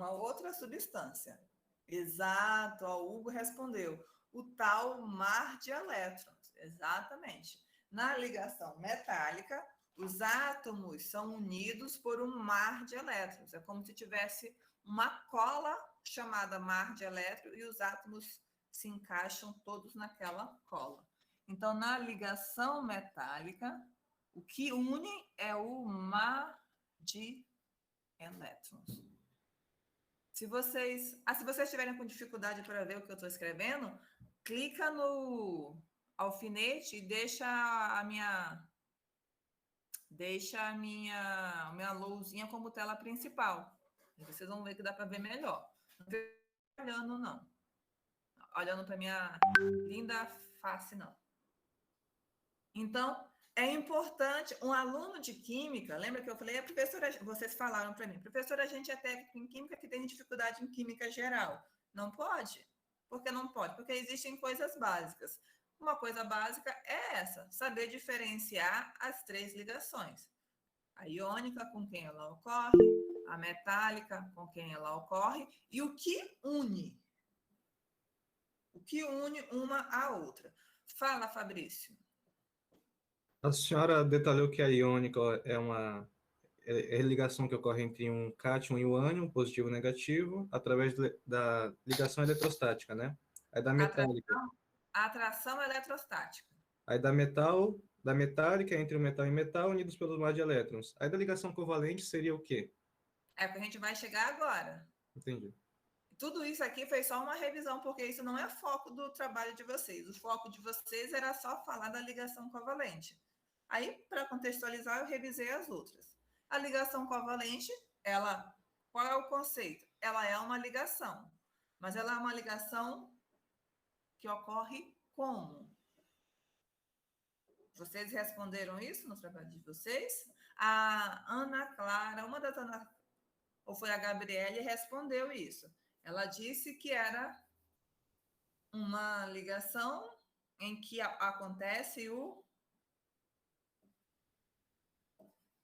uma outra substância. Exato, o Hugo respondeu. O tal mar de elétrons, exatamente. Na ligação metálica, os átomos são unidos por um mar de elétrons. É como se tivesse uma cola chamada mar de elétrons e os átomos se encaixam todos naquela cola. Então, na ligação metálica, o que une é o mar de elétrons. Se vocês estiverem com dificuldade para ver o que eu estou escrevendo, clica no alfinete e deixa a minha lousinha como tela principal. E vocês vão ver que dá para ver melhor. Não fica olhando, não. Olhando para minha linda face, não. Então, é importante, um aluno de química, lembra que eu falei, a professora, vocês falaram para mim, professora, a gente é técnico em química que tem dificuldade em química geral. Não pode? Por que não pode? Porque existem coisas básicas. Uma coisa básica é essa, saber diferenciar as 3 ligações. A iônica, com quem ela ocorre, a metálica, com quem ela ocorre, e o que une. O que une uma à outra. Fala, Fabrício. A senhora detalhou que a iônica é uma ligação que ocorre entre um cátion e um ânion, positivo e negativo, através da ligação eletrostática, né? Aí da metálica. Atração eletrostática. Aí da metálica, entre o metal e metal, unidos pelo mar de elétrons. Aí da ligação covalente seria o quê? É o que a gente vai chegar agora. Entendi. Tudo isso aqui foi só uma revisão, porque isso não é foco do trabalho de vocês. O foco de vocês era só falar da ligação covalente. Aí, para contextualizar, eu revisei as outras. A ligação covalente, qual é o conceito? Ela é uma ligação, mas ela é uma ligação que ocorre como? Vocês responderam isso no trabalho de vocês? A Ana Clara, uma das Ana, ou foi a Gabriele, respondeu isso. Ela disse que era uma ligação em que acontece o...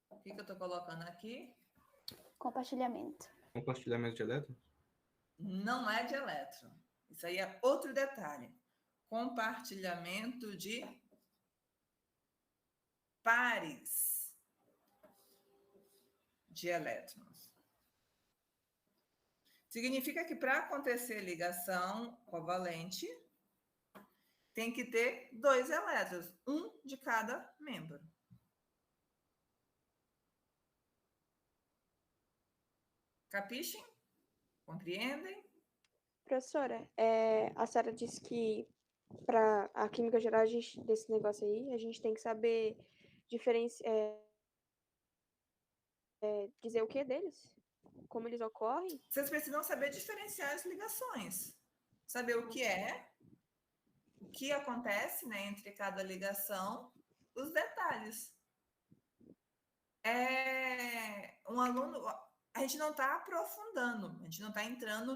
O que eu estou colocando aqui? Compartilhamento. Compartilhamento de elétrons? Não é de elétron. Isso aí é outro detalhe. Compartilhamento de pares de elétrons. Significa que para acontecer ligação covalente, tem que ter 2 elétrons, um de cada membro. Capiscem? Compreendem? Professora, a senhora disse que para a química geral, desse negócio aí, a gente tem que saber dizer o que deles? Como eles ocorrem? Vocês precisam saber diferenciar as ligações. Saber o que acontece, né, entre cada ligação, os detalhes. Um aluno... A gente não está aprofundando, a gente não está entrando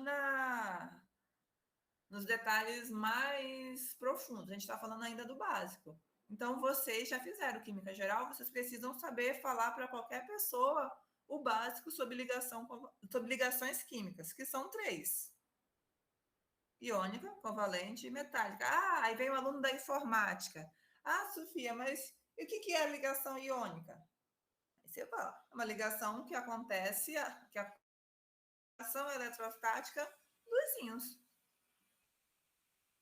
nos detalhes mais profundos, a gente está falando ainda do básico. Então, vocês já fizeram química geral, vocês precisam saber falar para qualquer pessoa o básico sobre ligações químicas, que são 3. Iônica, covalente e metálica. Aí vem o aluno da informática. Sofia, mas e o que é a ligação iônica? Aí você fala, é uma ligação que acontece, que a ligação eletrostática dos íons.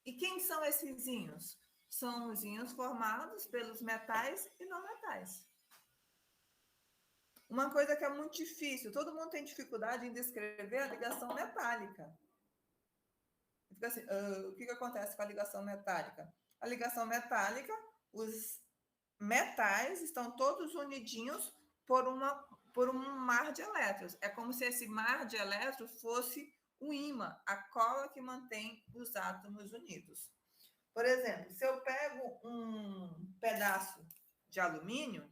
E quem são esses íons? São os íons formados pelos metais e não metais. Uma coisa que é muito difícil, todo mundo tem dificuldade em descrever a ligação metálica. Fica assim, o que acontece com a ligação metálica? A ligação metálica, os metais estão todos unidinhos por um mar de elétrons. É como se esse mar de elétrons fosse o ímã, a cola que mantém os átomos unidos. Por exemplo, se eu pego um pedaço de alumínio,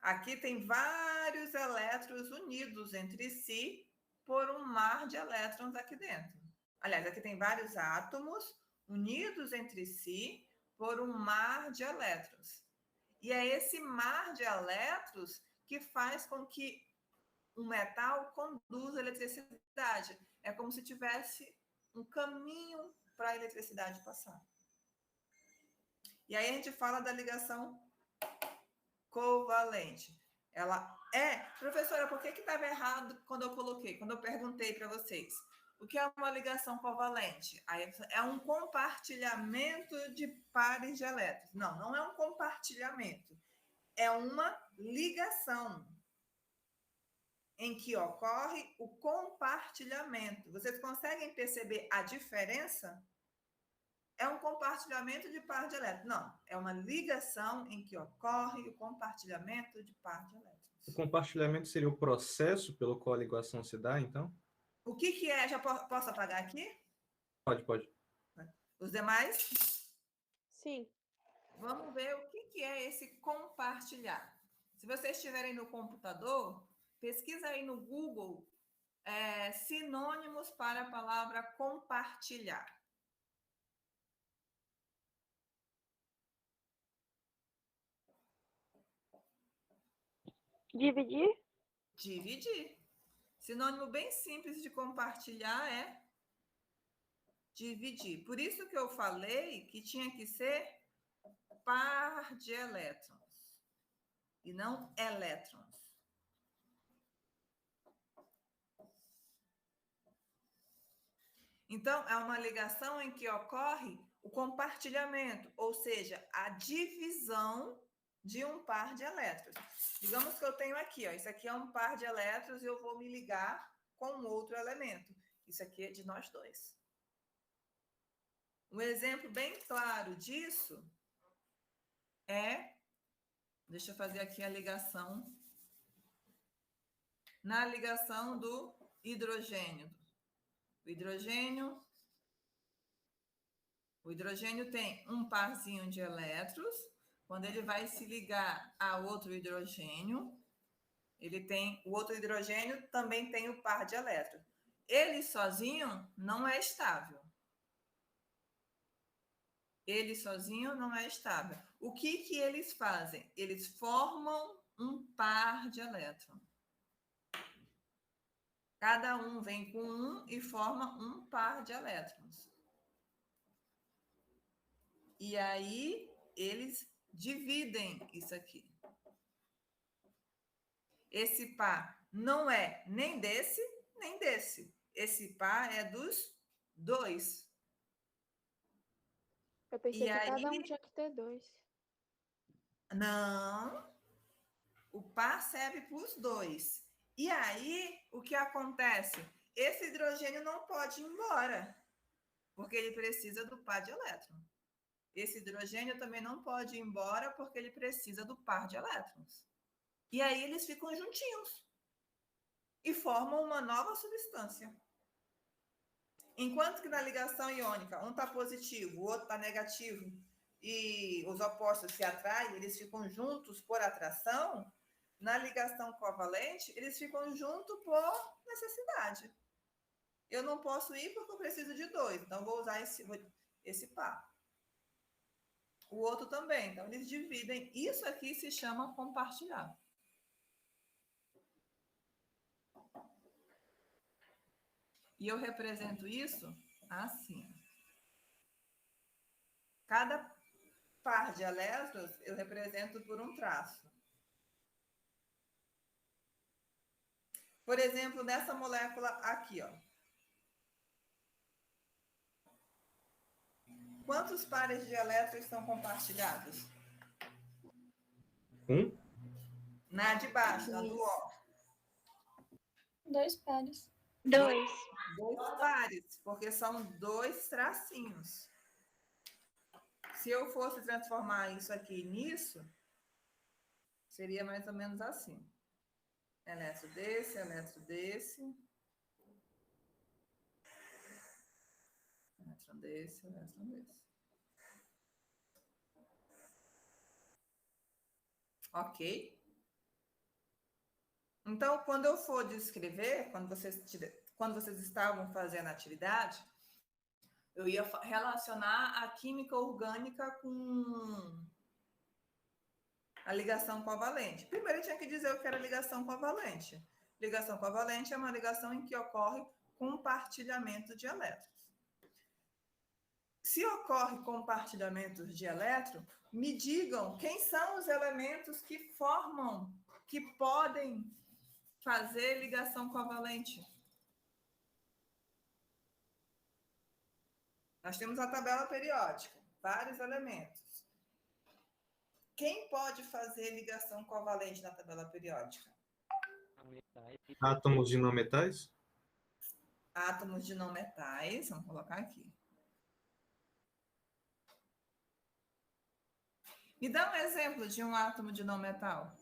aqui tem vários elétrons unidos entre si por um mar de elétrons aqui dentro. Aliás, aqui tem vários átomos unidos entre si por um mar de elétrons. E é esse mar de elétrons que faz com que um metal conduz a eletricidade. É como se tivesse um caminho para a eletricidade passar. E aí a gente fala da ligação covalente. Ela é... Professora, por que estava errado quando eu coloquei, quando eu perguntei para vocês? O que é uma ligação covalente? É um compartilhamento de pares de elétrons. Não, não é um compartilhamento. É uma ligação em que ocorre o compartilhamento. Vocês conseguem perceber a diferença? É um compartilhamento de par de elétrons. Não, é uma ligação em que ocorre o compartilhamento de par de elétrons. O compartilhamento seria o processo pelo qual a ligação se dá, então? O que é? Já posso apagar aqui? Pode. Os demais? Sim. Vamos ver o que é esse compartilhar. Se vocês estiverem no computador, pesquisa aí no Google sinônimos para a palavra compartilhar. Dividir? Dividir. Sinônimo bem simples de compartilhar é dividir. Por isso que eu falei que tinha que ser par de elétrons e não elétrons. Então, é uma ligação em que ocorre o compartilhamento, ou seja, a divisão de um par de elétrons. Digamos que eu tenho aqui, ó, isso aqui é um par de elétrons e eu vou me ligar com outro elemento. Isso aqui é de nós dois. Um exemplo bem claro disso é... Deixa eu fazer aqui a ligação. Na ligação do hidrogênio. O hidrogênio tem um parzinho de elétrons. Quando ele vai se ligar a outro hidrogênio, o outro hidrogênio também tem o par de elétrons. Ele sozinho não é estável. O que eles fazem? Eles formam um par de elétrons. Cada um vem com um e forma um par de elétrons. E aí, eles dividem isso aqui. Esse par não é nem desse, nem desse. Esse par é dos dois. Eu pensei que cada um tinha que ter 2. Não. O par serve para os dois. E aí, o que acontece? Esse hidrogênio não pode ir embora, porque ele precisa do par de elétrons. Esse hidrogênio também não pode ir embora, porque ele precisa do par de elétrons. E aí, eles ficam juntinhos e formam uma nova substância. Enquanto que na ligação iônica, um está positivo, o outro está negativo, e os opostos se atraem, eles ficam juntos por atração. Na ligação covalente, eles ficam juntos por necessidade. Eu não posso ir porque eu preciso de 2, então vou usar esse par. O outro também, então eles dividem. Isso aqui se chama compartilhar. E eu represento isso assim. Cada par de elétrons eu represento por um traço. Por exemplo, nessa molécula aqui, ó. Quantos pares de elétrons são compartilhados? Na de baixo, na do O. 2 pares. 2. 2 pares, porque são 2 tracinhos. Se eu fosse transformar isso aqui nisso, seria mais ou menos assim. Elétron desse, elétron desse. Elétron desse, elétron desse. Ok? Então, quando eu for descrever, quando vocês estavam fazendo a atividade, eu ia relacionar a química orgânica com a ligação covalente. Primeiro, eu tinha que dizer o que era ligação covalente. Ligação covalente é uma ligação em que ocorre compartilhamento de elétrons. Se ocorre compartilhamento de elétrons, me digam quem são os elementos que formam, que podem fazer ligação covalente. Nós temos a tabela periódica, vários elementos. Quem pode fazer ligação covalente na tabela periódica? Átomos de não metais? Átomos de não metais, vamos colocar aqui. Me dá um exemplo de um átomo de não metal.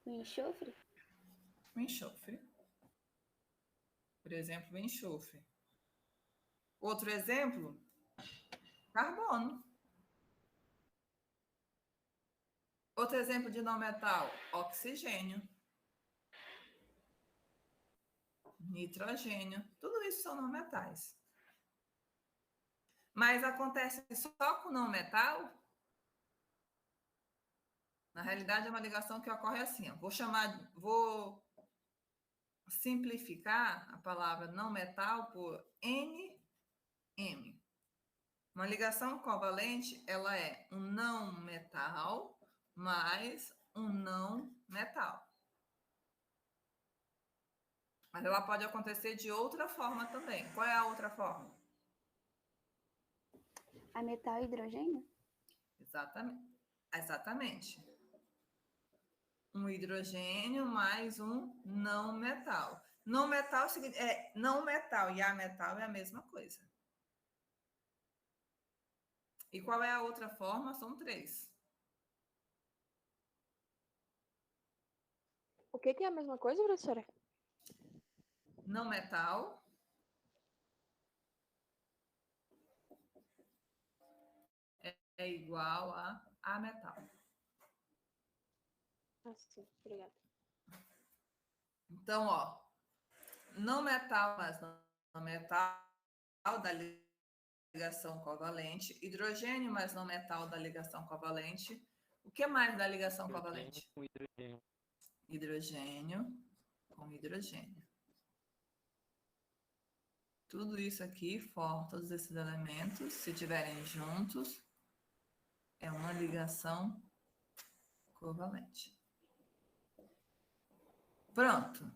O enxofre? O enxofre. Por exemplo, o enxofre. Outro exemplo, carbono. Outro exemplo de não metal, oxigênio. Nitrogênio. Tudo isso são não metais. Mas acontece só com não metal? Na realidade, é uma ligação que ocorre assim. Ó. Vou simplificar a palavra não metal por NM. Uma ligação covalente, ela é um não metal mais um não metal. Mas ela pode acontecer de outra forma também. Qual é a outra forma? A metal e hidrogênio? Exatamente. Um hidrogênio mais um não metal. Não metal não metal e ametal é a mesma coisa. E qual é a outra forma? São 3. O que é a mesma coisa, professora? Não metal é igual a ametal. Ah, sim, obrigada. Então, ó, não metal mais não metal da ligação covalente, hidrogênio mais não metal da ligação covalente. O que mais da ligação covalente? Com hidrogênio. Hidrogênio com hidrogênio. Tudo isso aqui, todos esses elementos, se tiverem juntos, é uma ligação covalente. Pronto.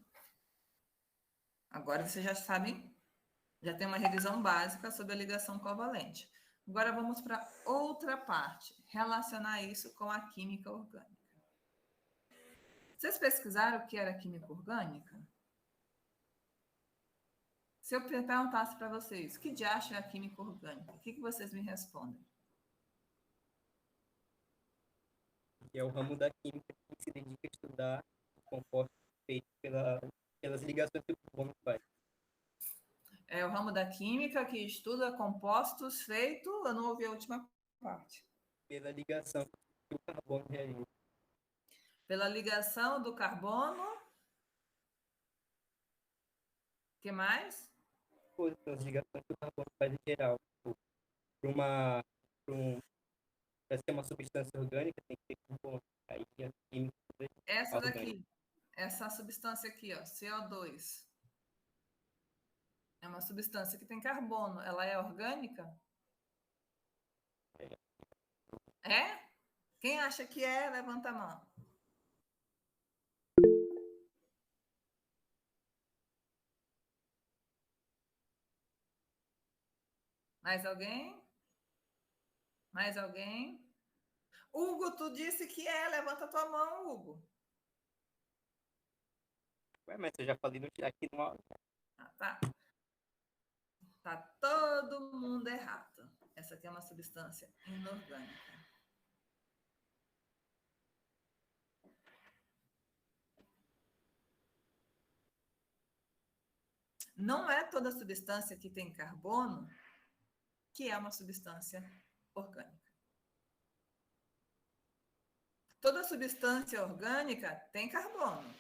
Agora vocês já sabem, já tem uma revisão básica sobre a ligação covalente. Agora vamos para outra parte, relacionar isso com a química orgânica. Vocês pesquisaram o que era química orgânica? Se eu perguntasse para vocês, o que de acha é a química orgânica? O que vocês me respondem? Que é o ramo da química que se dedica a estudar compostos feitos pelas ligações que o carbono faz. É o ramo da química que estuda compostos feitos... Eu não ouvi a última parte. Pela ligação que o carbono realiza. Pela ligação do carbono... O que mais? Pelas ligações que o carbono faz em geral. Para ser uma substância orgânica, tem que ter carbono. Aí a química... Essa daqui, essa substância aqui, ó, CO2. É uma substância que tem carbono. Ela é orgânica? É? Quem acha que é, levanta a mão. Mais alguém? Mais alguém? Hugo, tu disse que é. Levanta tua mão, Hugo. Ué, mas eu já falei aqui no áudio. Ah, tá. Tá todo mundo errado. Essa aqui é uma substância inorgânica. Não é toda substância que tem carbono que é uma substância orgânica. Toda substância orgânica tem carbono,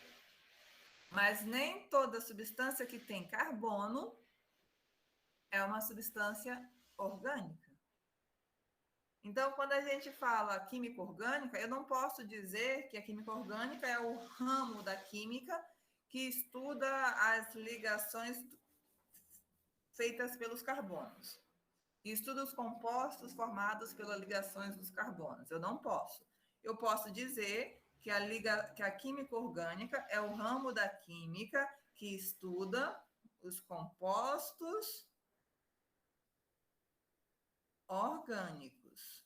mas nem toda substância que tem carbono é uma substância orgânica. Então, quando a gente fala química orgânica, eu não posso dizer que a química orgânica é o ramo da química que estuda as ligações feitas pelos carbonos. E estuda os compostos formados pelas ligações dos carbonos. Eu não posso. Eu posso dizer que a química orgânica é o ramo da química que estuda os compostos orgânicos.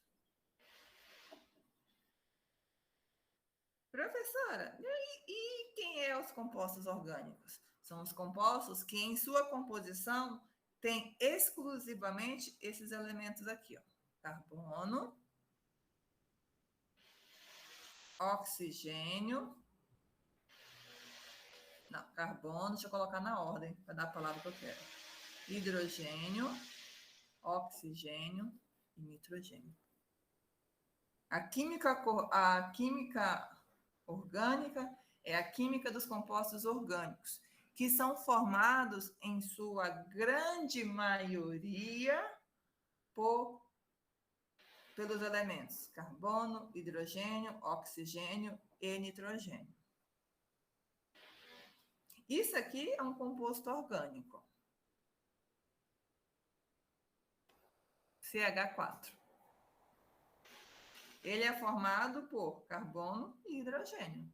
Professora, e quem é os compostos orgânicos? São os compostos que, em sua composição, têm exclusivamente esses elementos aqui, ó. Carbono, oxigênio. Não, carbono, deixa eu colocar na ordem, para dar a palavra que eu quero. Hidrogênio, oxigênio e nitrogênio. A química orgânica é a química dos compostos orgânicos, que são formados, em sua grande maioria, pelos elementos carbono, hidrogênio, oxigênio e nitrogênio. Isso aqui é um composto orgânico. CH4. Ele é formado por carbono e hidrogênio.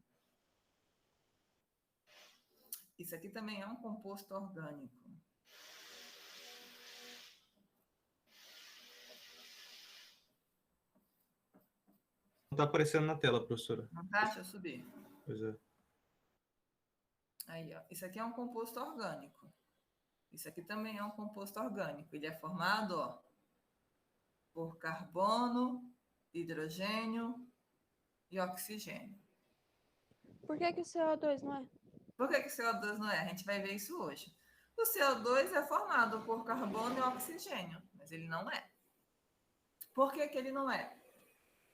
Isso aqui também é um composto orgânico. Não está aparecendo na tela, professora. Não tá? Deixa eu subir. Pois é. Aí, ó. Isso aqui é um composto orgânico. Isso aqui também é um composto orgânico. Ele é formado, ó, por carbono, hidrogênio e oxigênio. Por que o CO2 não é? Por que o CO2 não é? A gente vai ver isso hoje. O CO2 é formado por carbono e oxigênio, mas ele não é. Por que ele não é?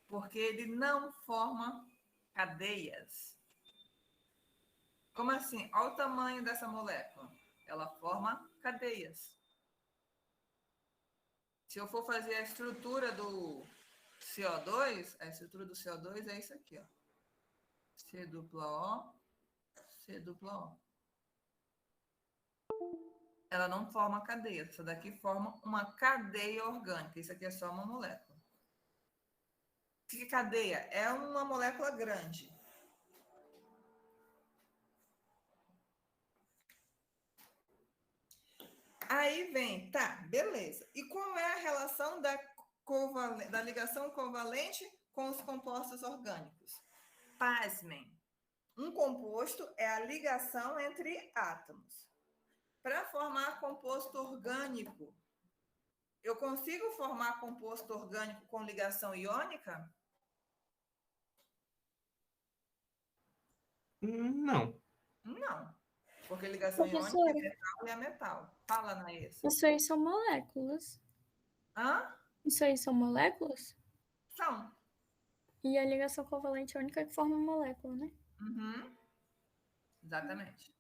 Porque ele não forma cadeias. Como assim? Olha o tamanho dessa molécula. Ela forma cadeias. Se eu for fazer a estrutura do CO2, a estrutura do CO2 é isso aqui, ó. C dupla O, C dupla O. Ela não forma cadeia. Essa daqui forma uma cadeia orgânica. Isso aqui é só uma molécula. O que é cadeia? É uma molécula grande. Aí vem, tá, beleza. E qual é a relação da ligação covalente com os compostos orgânicos? Pasmem. Um composto é a ligação entre átomos. Para formar composto orgânico, eu consigo formar composto orgânico com ligação iônica? Não. Não. Porque ligação iônica é metal e é metal. Fala, Naessa. Isso aí são moléculas. Hã? Isso aí são moléculas? São. E a ligação covalente é a única que forma molécula, né? Uhum. Exatamente.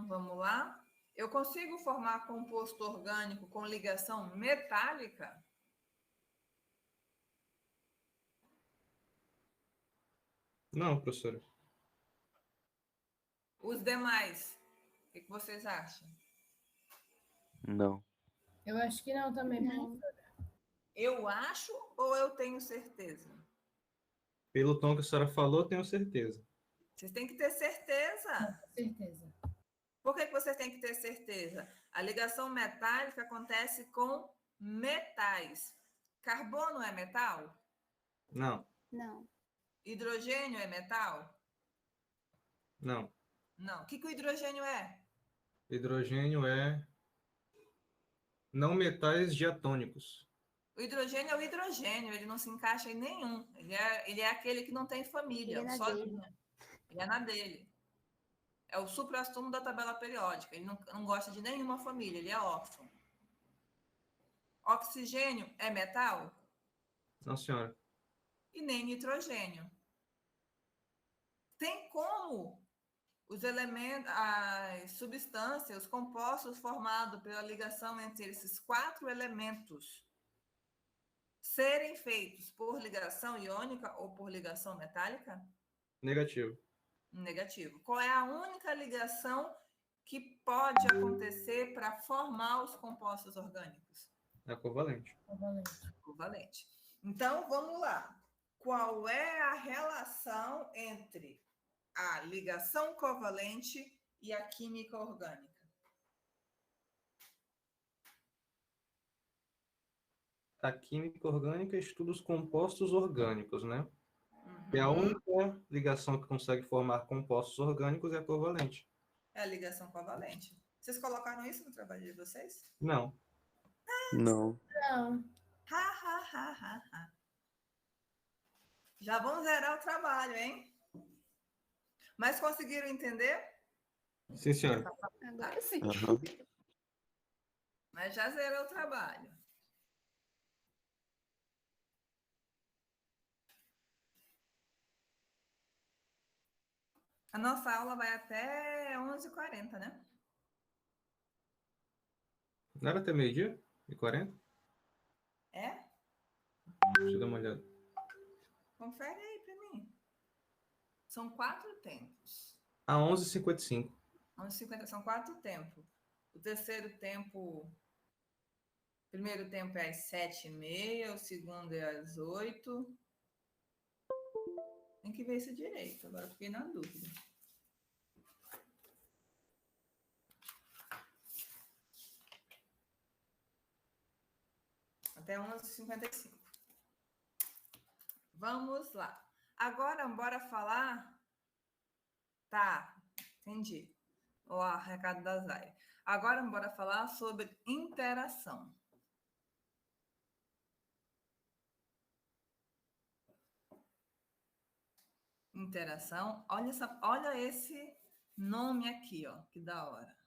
Vamos lá. Eu consigo formar composto orgânico com ligação metálica? Não, professora. Os demais, o que vocês acham? Não. Eu acho que não também, Não. Eu acho ou eu tenho certeza? Pelo tom que a senhora falou, tenho certeza. Vocês têm que ter certeza. Com certeza. Por que vocês têm que ter certeza? A ligação metálica acontece com metais. Carbono é metal? Não. Não. Hidrogênio é metal? Não. Não. O que o hidrogênio é? Hidrogênio é não metais diatônicos. O hidrogênio é o hidrogênio, ele não se encaixa em nenhum. Ele é aquele que não tem família, Ele é na sozinho. Ele é na dele. É o suprassumo da tabela periódica. Ele não gosta de nenhuma família, ele é órfão. Oxigênio é metal? Não, senhora. E nem nitrogênio. Tem como os elementos, as substâncias, os compostos formados pela ligação entre esses 4 elementos serem feitos por ligação iônica ou por ligação metálica? Negativo. Negativo. Qual é a única ligação que pode acontecer para formar os compostos orgânicos? É covalente. Covalente. Covalente. Então, vamos lá. Qual é a relação entre a ligação covalente e a química orgânica? A química orgânica estuda os compostos orgânicos, né? E a Uhum. única ligação que consegue formar compostos orgânicos é a covalente. É a ligação covalente. Vocês colocaram isso no trabalho de vocês? Não. Não. Não. Ha, ha, ha, ha, ha. Já vamos zerar o trabalho, hein? Mas conseguiram entender? Sim, senhora. Agora sim. Aham. Mas já zerou o trabalho. A nossa aula vai até 11h40, né? Não era até meio-dia? E 40? É? Deixa eu dar uma olhada. Confere aí para mim. São 4 tempos. A 11h55. 11h50 são 4 tempos. O terceiro tempo... O primeiro tempo é às 7h30, o segundo é às 8h. Tem que ver isso direito, agora fiquei na dúvida. Até 11h55. Vamos lá. Agora, bora falar... Tá, entendi. O recado da Zay. Agora, bora falar sobre interação. Interação. Olha esse nome aqui, ó, que da hora.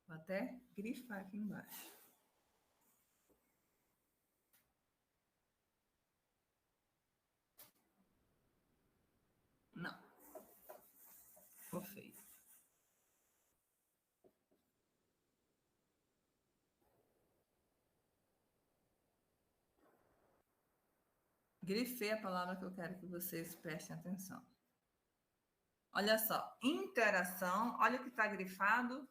Vou até grifar aqui embaixo. Não. Ficou feio. Grifei a palavra que eu quero que vocês prestem atenção. Olha só, interação, olha o que está grifado.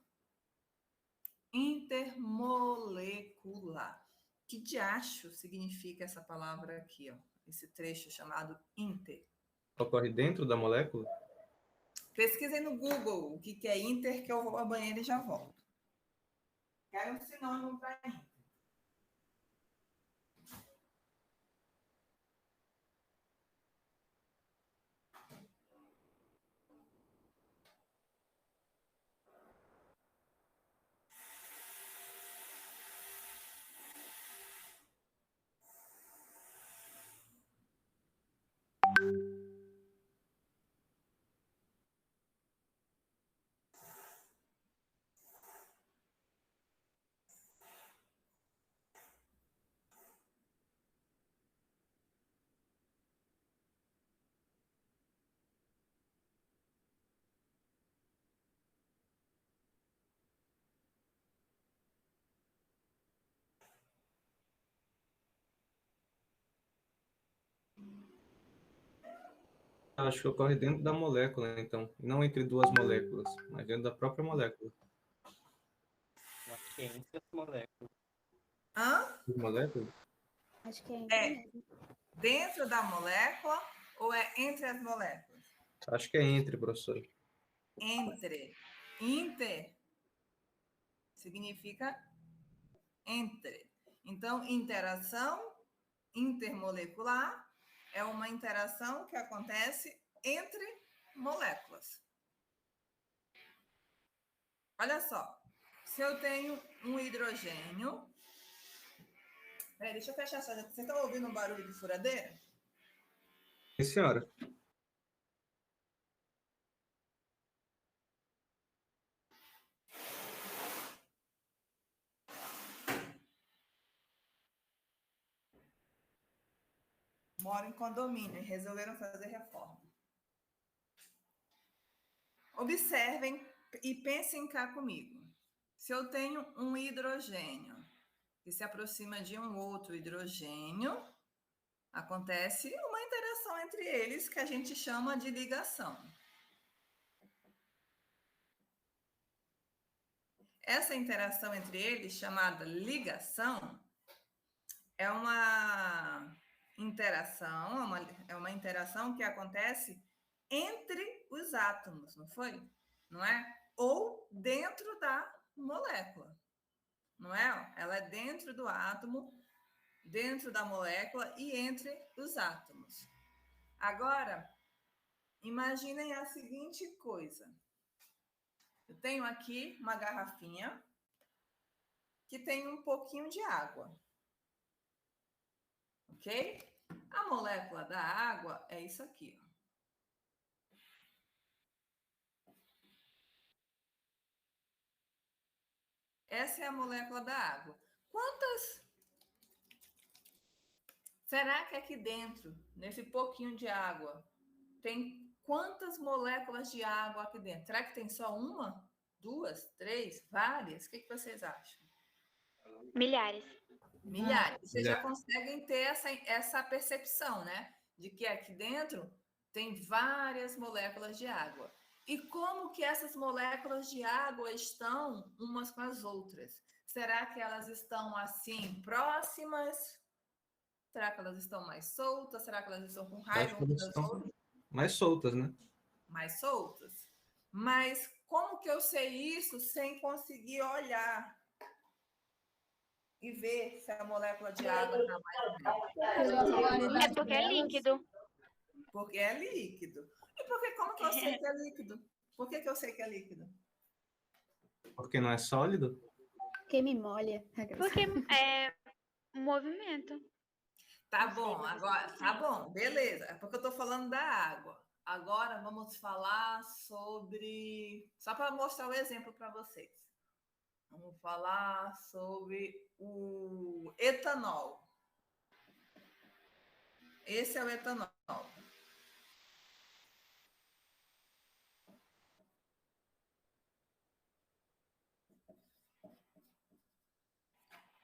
Intermolecular. Que diacho significa essa palavra aqui, ó? Esse trecho chamado inter. Ocorre dentro da molécula? Pesquisem no Google o que é inter, que eu vou ao banheiro e já volto. Quero um sinônimo para inter. Acho que ocorre dentro da molécula, então. Não entre duas moléculas, mas dentro da própria molécula. Eu acho que é entre as moléculas. Hã? Molécula? Acho que é É. mesmo. Dentro da molécula ou é entre as moléculas? Acho que é entre, professor. Entre. Inter significa entre. Então, interação intermolecular é uma interação que acontece entre moléculas. Olha só, se eu tenho um hidrogênio... Peraí, deixa eu fechar essa... Vocês estão ouvindo um barulho de furadeira? Sim, senhora. moram em condomínio e resolveram fazer reforma. Observem e pensem cá comigo. Se eu tenho um hidrogênio que se aproxima de um outro hidrogênio, acontece uma interação entre eles que a gente chama de ligação. Essa interação entre eles, chamada ligação, é uma interação que acontece entre os átomos, não foi? Não é? Ou dentro da molécula, não é? Ela é dentro do átomo, dentro da molécula e entre os átomos. Agora, imaginem a seguinte coisa. Eu tenho aqui uma garrafinha que tem um pouquinho de água. Ok? A molécula da água é isso aqui. Ó. Essa é a molécula da água. Quantas será que aqui dentro, nesse pouquinho de água, tem quantas moléculas de água aqui dentro? Será que tem só uma? Duas? Três? Várias? O que vocês acham? Milhares. Milhares. Vocês já Milhares. conseguem ter essa percepção, né? De que aqui dentro tem várias moléculas de água. E como que essas moléculas de água estão umas com as outras? Será que elas estão assim próximas? Será que elas estão mais soltas? Será que elas estão com raiva Acho que umas elas das estão outras? mais soltas, né? Mais soltas? Mas como que eu sei isso sem conseguir olhar e ver se a molécula de água está mais ou menos? É porque é líquido. Porque é líquido. E como que eu sei que é líquido? Por que eu sei que é líquido? Porque não é sólido? Quem me molha. Porque é movimento. Tá bom, agora, tá bom, beleza. É porque eu tô falando da água. Agora vamos falar sobre. Só para mostrar o exemplo para vocês. Vamos falar sobre o etanol. Esse é o etanol.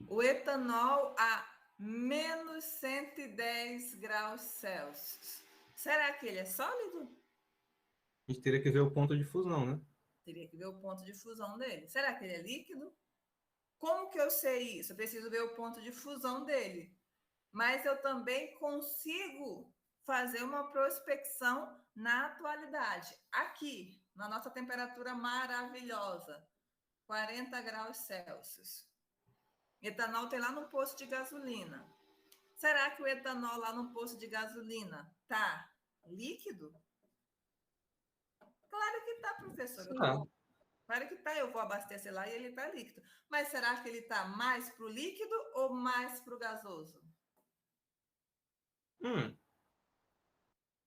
O etanol a menos 110 graus Celsius. Será que ele é sólido? A gente teria que ver o ponto de fusão, né? Teria que ver o ponto de fusão dele. Será que ele é líquido? Como que eu sei isso? Eu preciso ver o ponto de fusão dele. Mas eu também consigo fazer uma prospecção na atualidade. Aqui, na nossa temperatura maravilhosa, 40 graus Celsius. Etanol tem lá no posto de gasolina. Será que o etanol lá no posto de gasolina tá líquido? Claro que tá, professor. Claro que tá, eu vou abastecer lá e ele tá líquido. Mas será que ele tá mais pro líquido ou mais pro gasoso?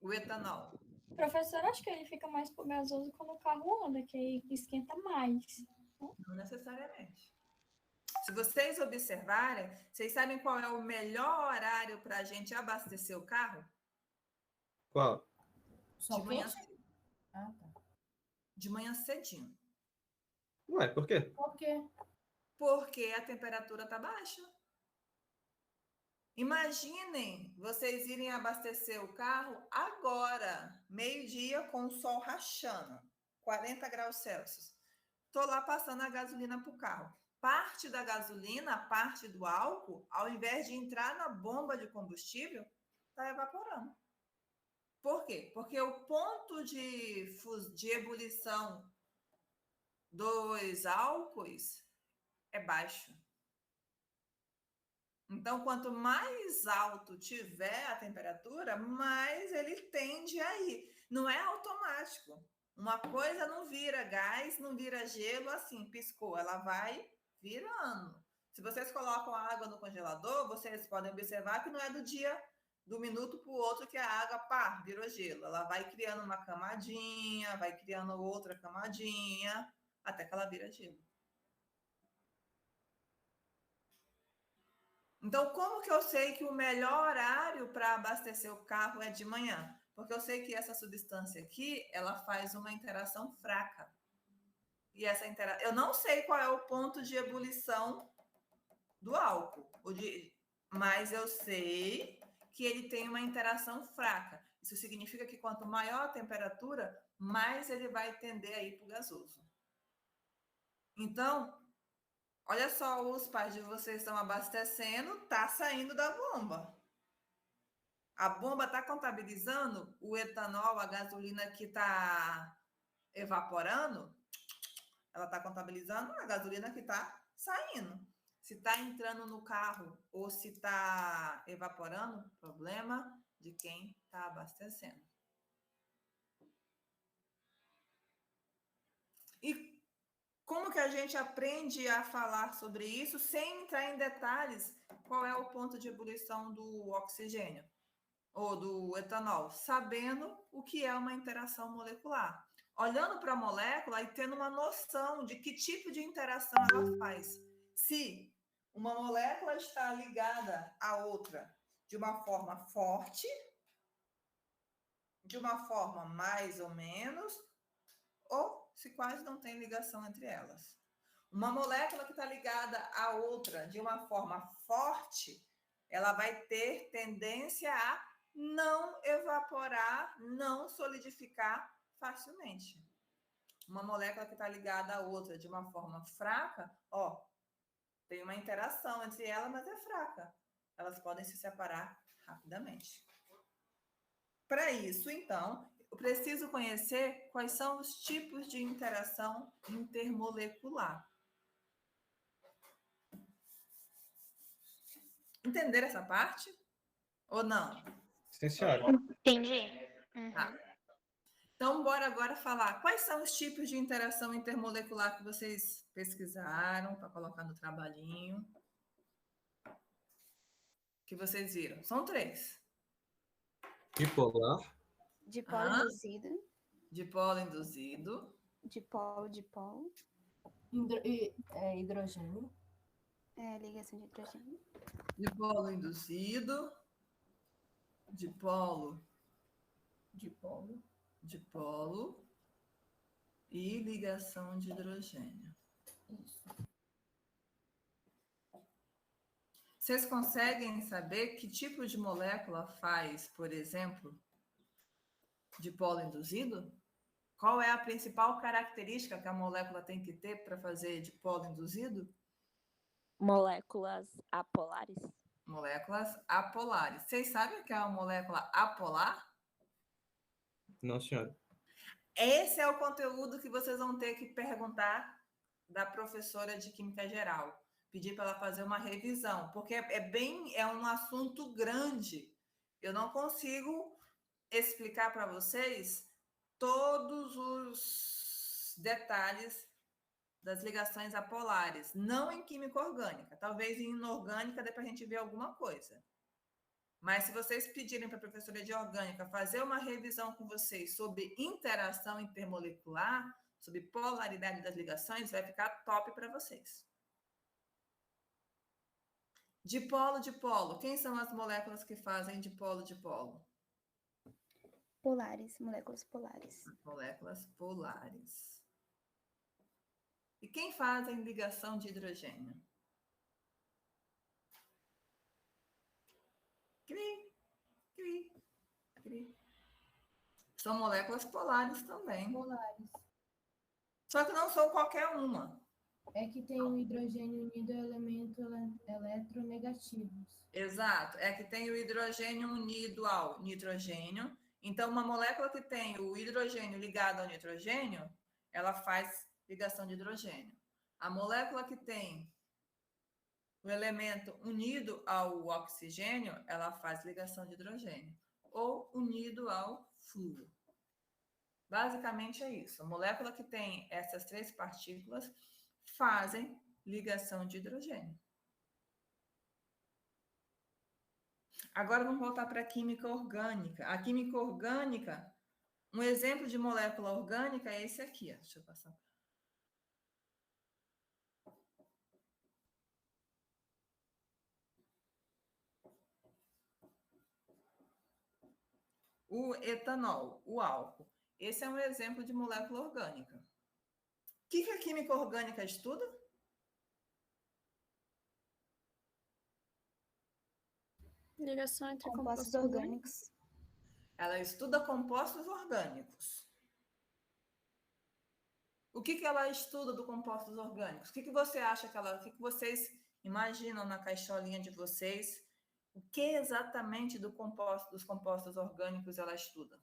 O etanol. Professor, acho que ele fica mais pro gasoso quando o carro anda, que aí esquenta mais. Não necessariamente. Se vocês observarem, vocês sabem qual é o melhor horário para a gente abastecer o carro? Qual? Só De manhã, quente? Ah, tá. de manhã cedinho. Ué, por quê? Por quê? Porque a temperatura está baixa. Imaginem vocês irem abastecer o carro agora, meio-dia, com o sol rachando, 40 graus Celsius. Estou lá passando a gasolina para o carro. Parte da gasolina, parte do álcool, ao invés de entrar na bomba de combustível, está evaporando. Por quê? Porque o ponto de ebulição dos álcoois é baixo. Então, quanto mais alto tiver a temperatura, mais ele tende a ir. Não é automático. Uma coisa não vira gás, não vira gelo assim, piscou. Ela vai virando. Se vocês colocam a água no congelador, vocês podem observar que não é do minuto para o outro que a água, pá, virou gelo. Ela vai criando uma camadinha, vai criando outra camadinha, até que ela vira gelo. Então, como que eu sei que o melhor horário para abastecer o carro é de manhã? Porque eu sei que essa substância aqui, ela faz uma interação fraca. E essa eu não sei qual é o ponto de ebulição do álcool, mas eu sei que ele tem uma interação fraca. Isso significa que quanto maior a temperatura, mais ele vai tender a ir para o gasoso. Então, olha só, os pais de vocês estão abastecendo, tá saindo da bomba. A bomba está contabilizando o etanol, a gasolina que está evaporando, ela está contabilizando a gasolina que está saindo. Se está entrando no carro ou se está evaporando, problema de quem está abastecendo. E como que a gente aprende a falar sobre isso sem entrar em detalhes? Qual é o ponto de ebulição do oxigênio ou do etanol? Sabendo o que é uma interação molecular. Olhando para a molécula e tendo uma noção de que tipo de interação ela faz. Se uma molécula está ligada à outra de uma forma forte, de uma forma mais ou menos, ou se quase não tem ligação entre elas. Uma molécula que está ligada à outra de uma forma forte, ela vai ter tendência a não evaporar, não solidificar facilmente. Uma molécula que está ligada à outra de uma forma fraca, ó, tem uma interação entre elas, mas é fraca. Elas podem se separar rapidamente. Para isso, então, eu preciso conhecer quais são os tipos de interação intermolecular. Entenderam essa parte? Ou não? Sim, senhora. Entendi. Tá. Então, bora agora falar quais são os tipos de interação intermolecular que vocês pesquisaram para colocar no trabalhinho. Que vocês viram. São 3. Bipolar, Dipolo induzido, dipolo induzido, dipolo, Hidrogênio. ligação de hidrogênio, dipolo induzido, dipolo e ligação de hidrogênio. Isso. Vocês conseguem saber que tipo de molécula faz, por exemplo, dipolo induzido? Qual é a principal característica que a molécula tem que ter para fazer dipolo induzido? Moléculas apolares? Moléculas apolares. Vocês sabem o que é uma molécula apolar? não, senhora. Esse é o conteúdo que vocês vão ter que perguntar da professora de Química Geral. Pedir para ela fazer uma revisão, porque é um assunto grande. Eu não consigo explicar para vocês todos os detalhes das ligações apolares, não em química orgânica. Talvez em inorgânica dê para a gente ver alguma coisa. Mas se vocês pedirem para a professora de orgânica fazer uma revisão com vocês sobre interação intermolecular, sobre polaridade das ligações, vai ficar top para vocês. Dipolo. Quem são as moléculas que fazem dipolo? polares, moléculas polares. Moléculas polares. E quem fazem ligação de hidrogênio? Cri. São moléculas polares também. Polares. Só que não são qualquer uma. É que tem o hidrogênio unido a elementos eletronegativos. Exato. É que tem o hidrogênio unido ao nitrogênio. Então, uma molécula que tem o hidrogênio ligado ao nitrogênio, ela faz ligação de hidrogênio. A molécula que tem o elemento unido ao oxigênio, ela faz ligação de hidrogênio. Ou unido ao flúor. Basicamente é isso. A molécula que tem essas 3 partículas fazem ligação de hidrogênio. Agora vamos voltar para a química orgânica. A química orgânica, um exemplo de molécula orgânica é esse aqui. Ó. Deixa eu passar. o etanol, o álcool. Esse é um exemplo de molécula orgânica. O que a química orgânica estuda? Ligação entre Compostos compostos orgânicos. orgânicos. Ela estuda compostos orgânicos. O que ela estuda do compostos orgânicos? O que você acha que ela... O que vocês imaginam na caixolinha de vocês? O que exatamente dos compostos orgânicos ela estuda?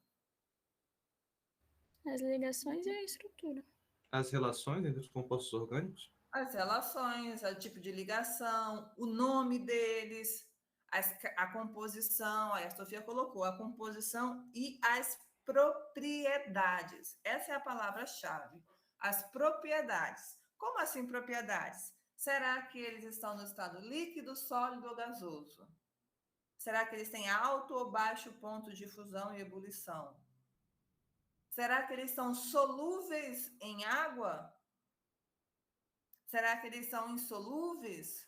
As ligações e a estrutura. As relações entre os compostos orgânicos? As relações, o tipo de ligação, o nome deles, a composição, aí a Sofia colocou, a composição e as propriedades. Essa é a palavra-chave. As propriedades. Como assim propriedades? Será que eles estão no estado líquido, sólido ou gasoso? Será que eles têm alto ou baixo ponto de fusão e ebulição? Será que eles são solúveis em água? Será que eles são insolúveis?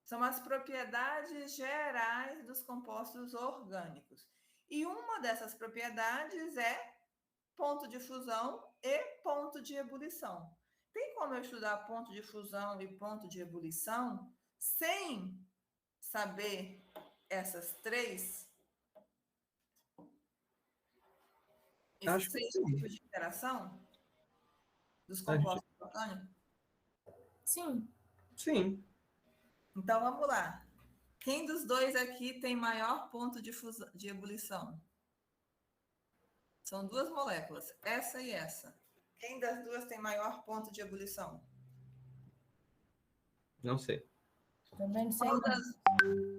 São as propriedades gerais dos compostos orgânicos. E uma dessas propriedades é ponto de fusão e ponto de ebulição. Tem como eu estudar ponto de fusão e ponto de ebulição sem saber essas três? Esses Acho que três sim. tipos de interação dos compostos orgânicos? Sim. Sim. Então, vamos lá. Quem dos dois aqui tem maior ponto de fusão, de ebulição? São duas moléculas, essa e essa. Quem das duas tem maior ponto de ebulição? Não sei. Também não sei.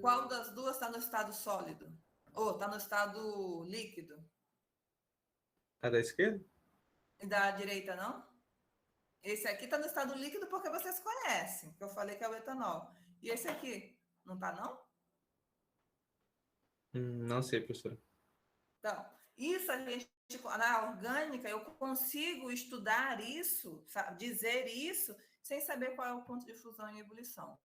Qual das duas está no estado sólido? Ou está no estado líquido? A da esquerda? E da direita, não? Esse aqui está no estado líquido porque vocês conhecem, que eu falei que é o etanol. E esse aqui, não está, não? Não sei, professora. Então, isso a gente, na orgânica, eu consigo estudar isso, dizer isso, sem saber qual é o ponto de fusão e ebulição.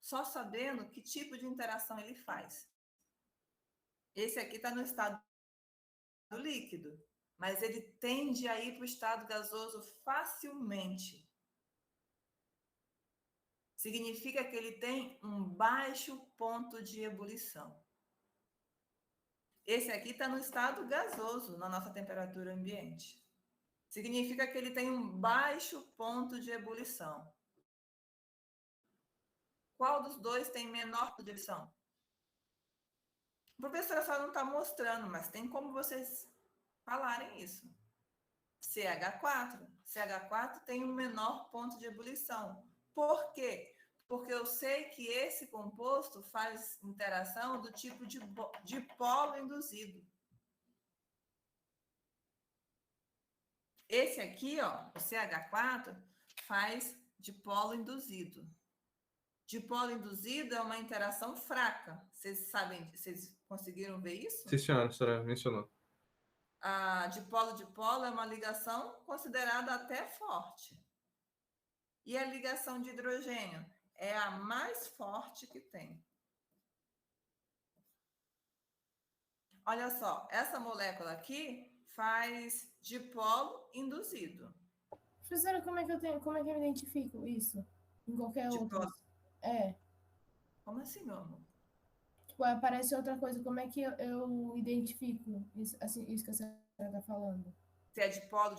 Só sabendo que tipo de interação ele faz. Esse aqui está no estado líquido, mas ele tende a ir para o estado gasoso facilmente. Significa que ele tem um baixo ponto de ebulição. Esse aqui está no estado gasoso, na nossa temperatura ambiente. Significa que ele tem um baixo ponto de ebulição. Qual dos dois tem menor ponto de ebulição? A professora só não está mostrando, mas tem como vocês falarem isso. CH4. CH4 tem um menor ponto de ebulição. Por quê? Porque eu sei que esse composto faz interação do tipo de dipolo induzido. Esse aqui, ó, o CH4, faz dipolo induzido. Dipolo induzido é uma interação fraca. Vocês sabem, vocês conseguiram ver isso? Sim, senhora, a senhora mencionou. A dipolo-dipolo é uma ligação considerada até forte. E a ligação de hidrogênio é a mais forte que tem. Olha só, essa molécula aqui faz dipolo induzido. Professora, como é que eu identifico isso? Em qualquer outra? Como assim, meu amor? Tipo, aparece outra coisa, como é que eu identifico isso, assim, isso que a senhora está falando? Se é dipolo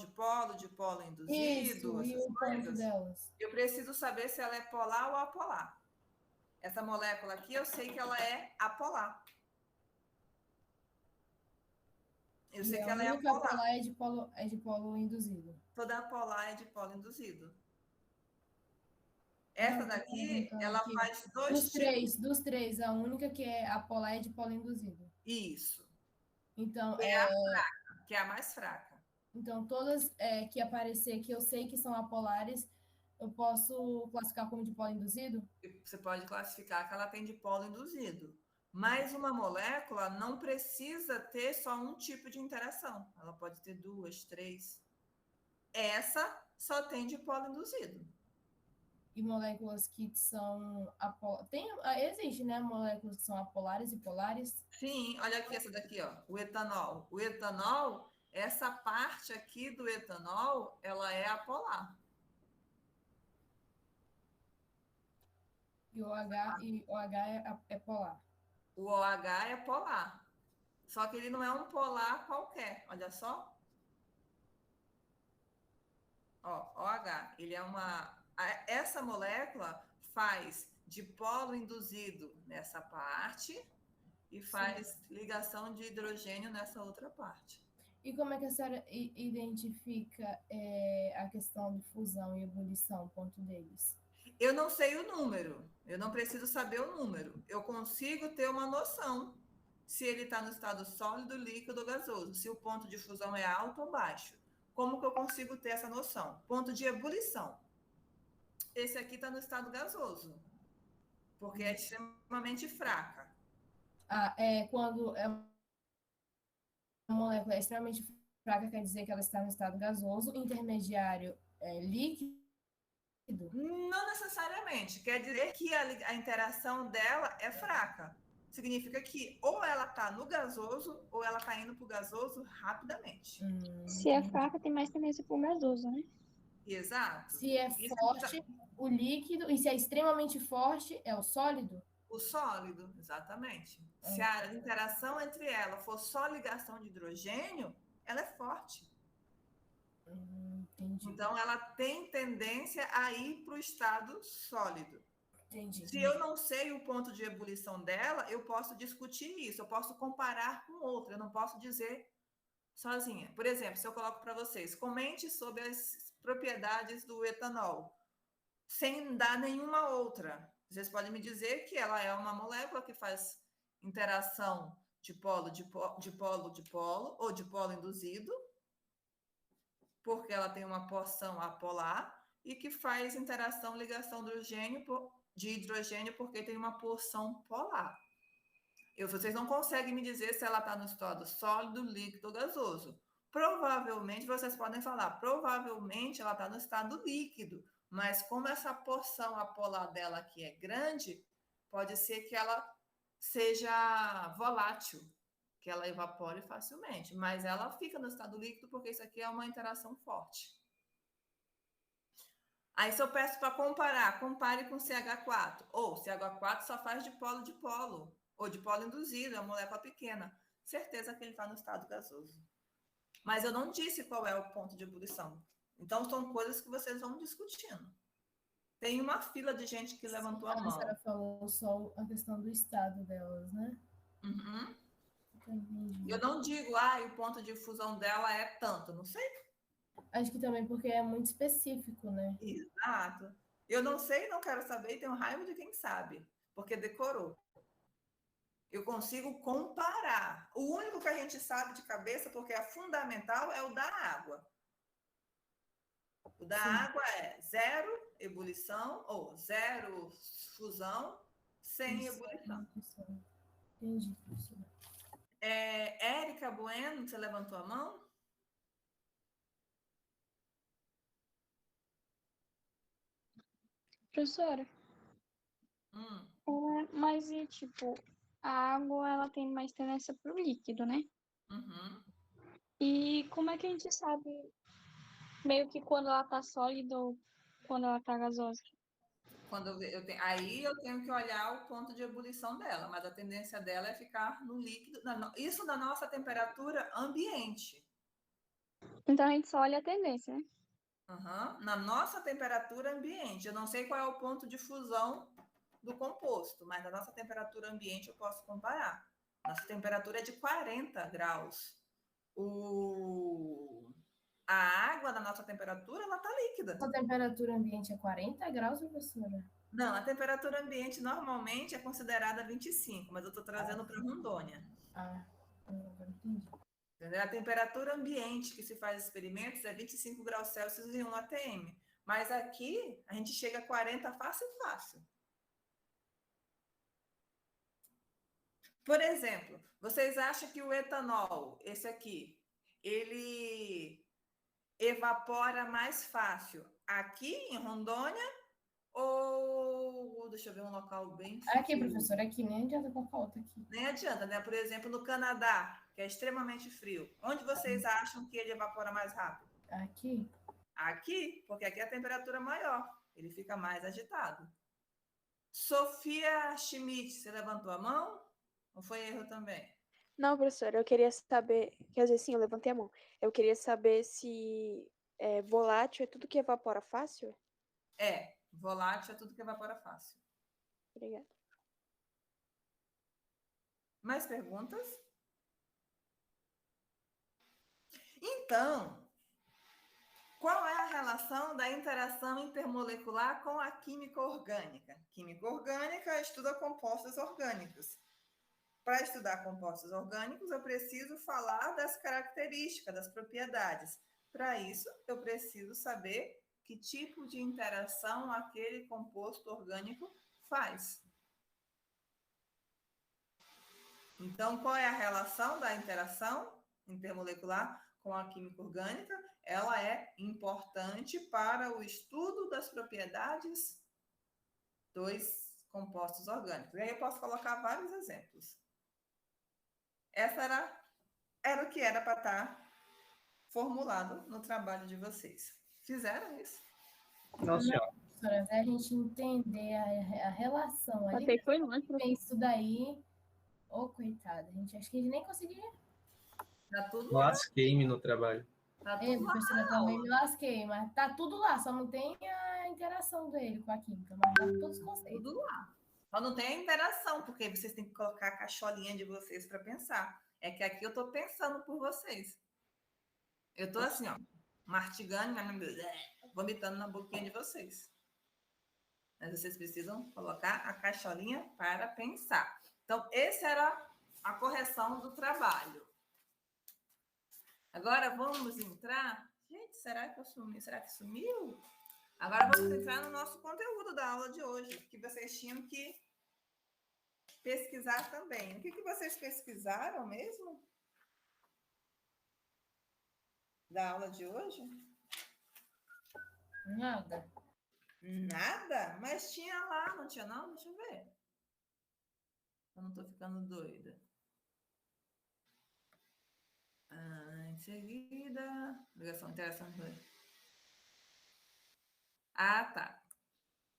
induzido, Isso, e o ponto delas. Eu preciso saber se ela é polar ou apolar. Essa molécula aqui, eu sei que ela é apolar. Eu sei que ela é apolar. A apolar é dipolo induzido. Toda apolar é dipolo induzido. Essa daqui, ela faz dois tipos. Dos três, a única que é apolar é dipolo induzido. Isso. Então, é a fraca, que é a mais fraca. Então, todas que aparecer que eu sei que são apolares, eu posso classificar como dipolo induzido? Você pode classificar que ela tem dipolo induzido. Mas uma molécula não precisa ter só um tipo de interação. Ela pode ter 2, 3. Essa só tem dipolo induzido. e moléculas que são existe, né, moléculas que são apolares e polares? Sim, olha aqui essa daqui, ó, o etanol. O etanol, essa parte aqui do etanol, ela é apolar. E o OH é polar. O OH é polar. Só que ele não é um polar qualquer, olha só. Ó, OH, ele é essa molécula faz dipolo induzido nessa parte e faz ligação de hidrogênio nessa outra parte. E como é que a senhora identifica a questão de fusão e ebulição, o ponto deles? Eu não sei o número, eu não preciso saber o número. Eu consigo ter uma noção se ele está no estado sólido, líquido ou gasoso, se o ponto de fusão é alto ou baixo. Como que eu consigo ter essa noção? Ponto de ebulição. Esse aqui está no estado gasoso, porque é extremamente fraca. Quando uma molécula é extremamente fraca, quer dizer que ela está no estado gasoso, intermediário líquido? Não necessariamente. Quer dizer que a interação dela é fraca. Significa que ou ela está no gasoso ou ela está indo para o gasoso rapidamente. Se é fraca, tem mais tendência para o gasoso, né? Exato. Se é forte, o líquido, e se é extremamente forte, é o sólido? O sólido, exatamente. Se a interação entre ela for só ligação de hidrogênio, ela é forte. Entendi. Então, ela tem tendência a ir para o estado sólido. Entendi. Se eu não sei o ponto de ebulição dela, eu posso discutir isso, eu posso comparar com outra, eu não posso dizer sozinha. Por exemplo, se eu coloco para vocês, comente sobre as propriedades do etanol, sem dar nenhuma outra. Vocês podem me dizer que ela é uma molécula que faz interação de polo ou de polo induzido, porque ela tem uma porção apolar, e que faz interação, ligação de hidrogênio, porque tem uma porção polar. Vocês não conseguem me dizer se ela está no estado sólido, líquido ou gasoso. Provavelmente, vocês podem falar, provavelmente ela está no estado líquido, mas como essa porção apolar dela aqui é grande, pode ser que ela seja volátil, que ela evapore facilmente, mas ela fica no estado líquido porque isso aqui é uma interação forte. Aí, se eu peço para comparar, compare com CH4, ou CH4 só faz dipolo, ou dipolo induzido, é uma molécula pequena. Certeza que ele está no estado gasoso. Mas eu não disse qual é o ponto de ebulição. Então, são coisas que vocês vão discutindo. Tem uma fila de gente que levantou a mão. A senhora falou só a questão do estado delas, né? Uhum. Entendi. Eu não digo, o ponto de fusão dela é tanto, não sei. Acho que também porque é muito específico, né? Exato. Eu não sei, não quero saber e tenho raiva de quem sabe, porque decorou. Eu consigo comparar. O único que a gente sabe de cabeça, porque é fundamental, é o da água. O da água é 0 ebulição ou 0 fusão sem ebulição. Entendi, professora. Érica Bueno, você levantou a mão? Professora, mas e tipo, a água ela tem mais tendência para o líquido, né? Uhum. E como é que a gente sabe meio que quando ela tá sólida ou quando ela tá gasosa? Aí eu tenho que olhar o ponto de ebulição dela, mas a tendência dela é ficar no líquido, isso na nossa temperatura ambiente. Então a gente só olha a tendência, né? Uhum. Na nossa temperatura ambiente. Eu não sei qual é o ponto de fusão do composto, mas na nossa temperatura ambiente eu posso comparar. Nossa temperatura é de 40 graus. A água da nossa temperatura, ela está líquida. A temperatura ambiente é 40 graus, professora? Não, a temperatura ambiente normalmente é considerada 25, mas eu estou trazendo para Rondônia. Agora entendi. A temperatura ambiente que se faz experimentos é 25 graus Celsius e 1 atm. Mas aqui, a gente chega a 40 fácil. Por exemplo, vocês acham que o etanol, esse aqui, ele evapora mais fácil aqui em Rondônia ou exemplo, deixa eu ver um local bem Aqui, frio. professora, aqui, nem adianta colocar outra aqui. Nem adianta, né? Por exemplo, no Canadá, que é extremamente frio. Onde vocês acham que ele evapora mais rápido? Aqui. Aqui, porque aqui a temperatura é maior. Ele fica mais agitado. Sofia Schmidt, você levantou a mão? Ou foi erro também? Não, professora, eu queria saber, quer dizer, sim, eu levantei a mão. Eu queria saber se volátil é tudo que evapora fácil? Volátil é tudo que evapora fácil. Obrigada. Mais perguntas? Então, qual é a relação da interação intermolecular com a química orgânica? Química orgânica estuda compostos orgânicos. Para estudar compostos orgânicos, eu preciso falar das características, das propriedades. Para isso, eu preciso saber que tipo de interação aquele composto orgânico faz. Então, qual é a relação da interação intermolecular com a química orgânica? Ela é importante para o estudo das propriedades dos compostos orgânicos. E aí eu posso colocar vários exemplos. Essa era o que era para estar formulado no trabalho de vocês. Fizeram isso? Não, senhora. Professora, até a gente entender a relação ali, Até foi longe, professora. isso daí, ô, coitada, acho que a gente nem conseguiria. Tá tudo lá. Lasquei-me no trabalho. Tá Eu, tudo lá. professora, também me lasquei, mas tá tudo lá, só não tem a interação dele com a química, mas tá todos os conceitos. Tudo lá. Só não tem a interação, porque vocês têm que colocar a cacholinha de vocês para pensar. É que aqui eu estou pensando por vocês. Eu estou assim, ó, mastigando, vomitando na boquinha de vocês. Mas vocês precisam colocar a cacholinha para pensar. Então, essa era a correção do trabalho. Agora vamos entrar. Gente, será que eu sumi? Será que sumiu? Agora vamos entrar no nosso conteúdo da aula de hoje, que vocês tinham que pesquisar também. O que vocês pesquisaram mesmo? Da aula de hoje? Nada. Nada? Mas tinha lá, não tinha não? Deixa eu ver. Eu não tô ficando doida. Em seguida, ligação, interação. Ah, tá.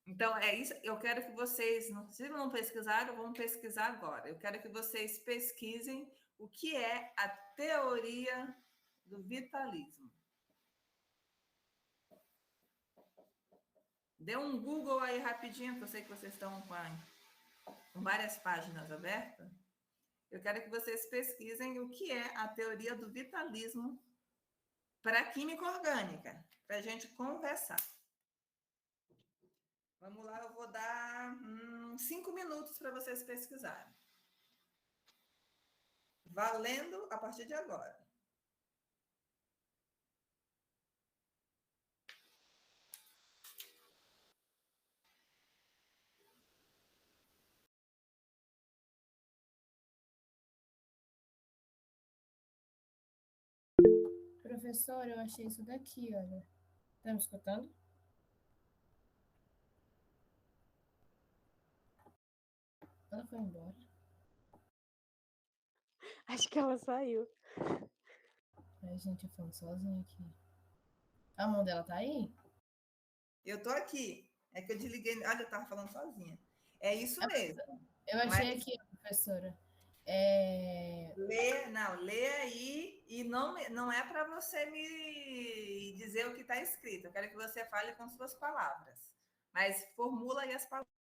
Então, é isso. Eu quero que vocês, se não pesquisaram, vão pesquisar agora. Eu quero que vocês pesquisem o que é a teoria do vitalismo. Dê um Google aí rapidinho, que eu sei que vocês estão com várias páginas abertas. Eu quero que vocês pesquisem o que é a teoria do vitalismo para a química orgânica, para a gente conversar. Vamos lá, eu vou dar 5 minutos para vocês pesquisarem. Valendo a partir de agora. Professora, eu achei isso daqui, olha. Tá me escutando? Ela foi embora. Acho que ela saiu. Ai, gente, eu falando sozinha aqui. A mão dela tá aí? Eu tô aqui. É que eu desliguei. Olha, eu tava falando sozinha. É isso mesmo. Eu achei aqui, professora. Lê aí e não é para você me dizer o que está escrito. Eu quero que você fale com suas palavras. Mas formula aí as palavras.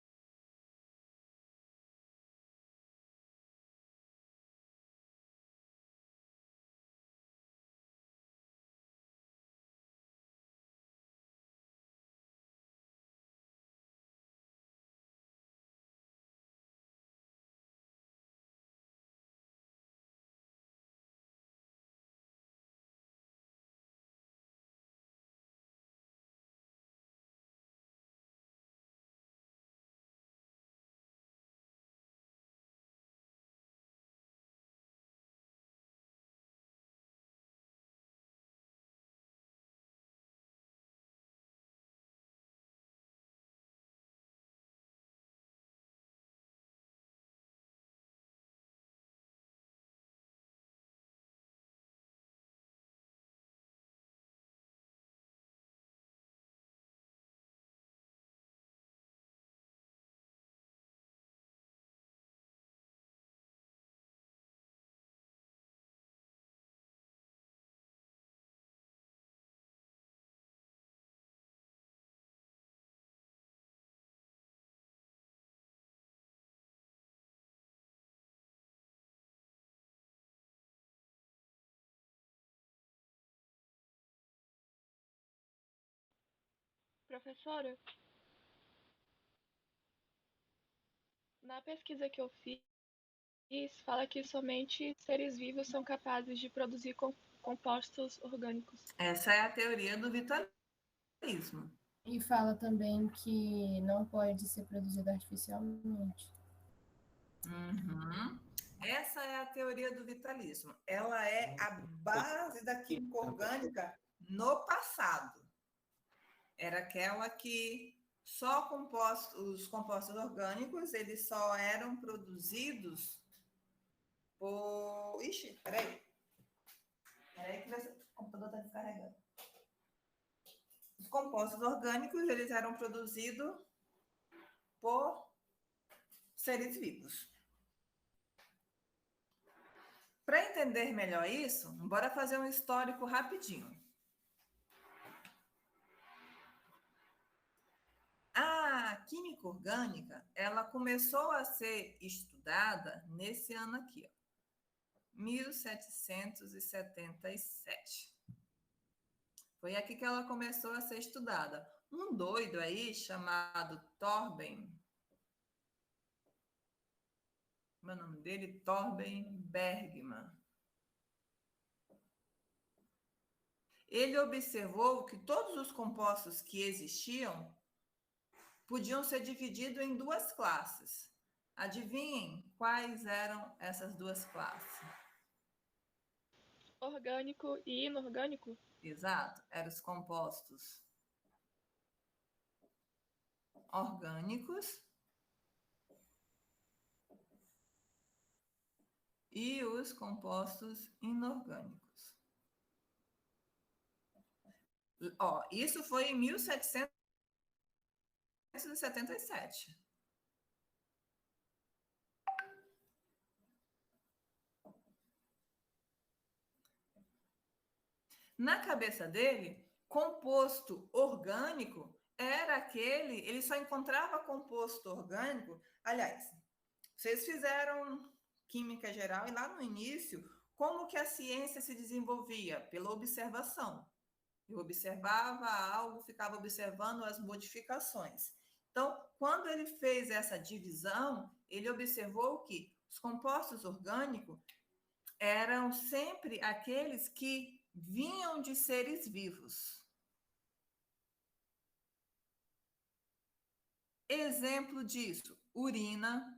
Professora, na pesquisa que eu fiz, fala que somente seres vivos são capazes de produzir compostos orgânicos. Essa é a teoria do vitalismo. E fala também que não pode ser produzido artificialmente. Uhum. Essa é a teoria do vitalismo. Ela é a base da química orgânica no passado. Era aquela que só os compostos orgânicos eles só eram produzidos por... Ixi, peraí. Peraí que o computador está descarregando. Os compostos orgânicos eles eram produzidos por seres vivos. Para entender melhor isso, bora fazer um histórico rapidinho. A química orgânica, ela começou a ser estudada nesse ano aqui, ó, 1777. Foi aqui que ela começou a ser estudada. Um doido aí chamado Torben, o nome dele, Torben Bergman. Ele observou que todos os compostos que existiam podiam ser divididos em duas classes. Adivinhem quais eram essas duas classes? Orgânico e inorgânico? Exato, eram os compostos orgânicos e os compostos inorgânicos. Ó, isso foi em 1777. Na cabeça dele, composto orgânico era aquele, ele só encontrava composto orgânico. Aliás, vocês fizeram química geral e lá no início, como que a ciência se desenvolvia? Pela observação. Eu observava algo, ficava observando as modificações. Então, quando ele fez essa divisão, ele observou que os compostos orgânicos eram sempre aqueles que vinham de seres vivos. Exemplo disso, urina.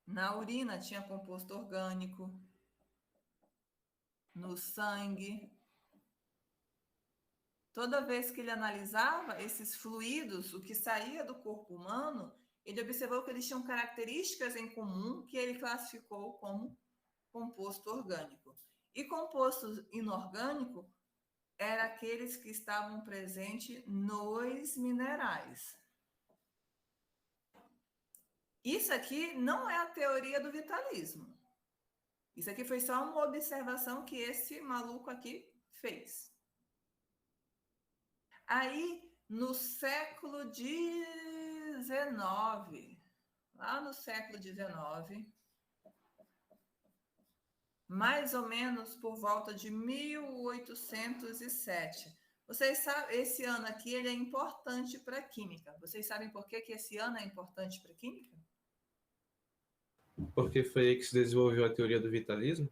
Na urina tinha composto orgânico. No sangue. Toda vez que ele analisava esses fluidos, o que saía do corpo humano, ele observou que eles tinham características em comum que ele classificou como composto orgânico. E composto inorgânico eram aqueles que estavam presentes nos minerais. Isso aqui não é a teoria do vitalismo. Isso aqui foi só uma observação que esse maluco aqui fez. Aí, no século XIX, lá no século XIX, mais ou menos por volta de 1807. Vocês sabem, esse ano aqui ele é importante para a química. Vocês sabem por que esse ano é importante para a química? Porque foi aí que se desenvolveu a teoria do vitalismo?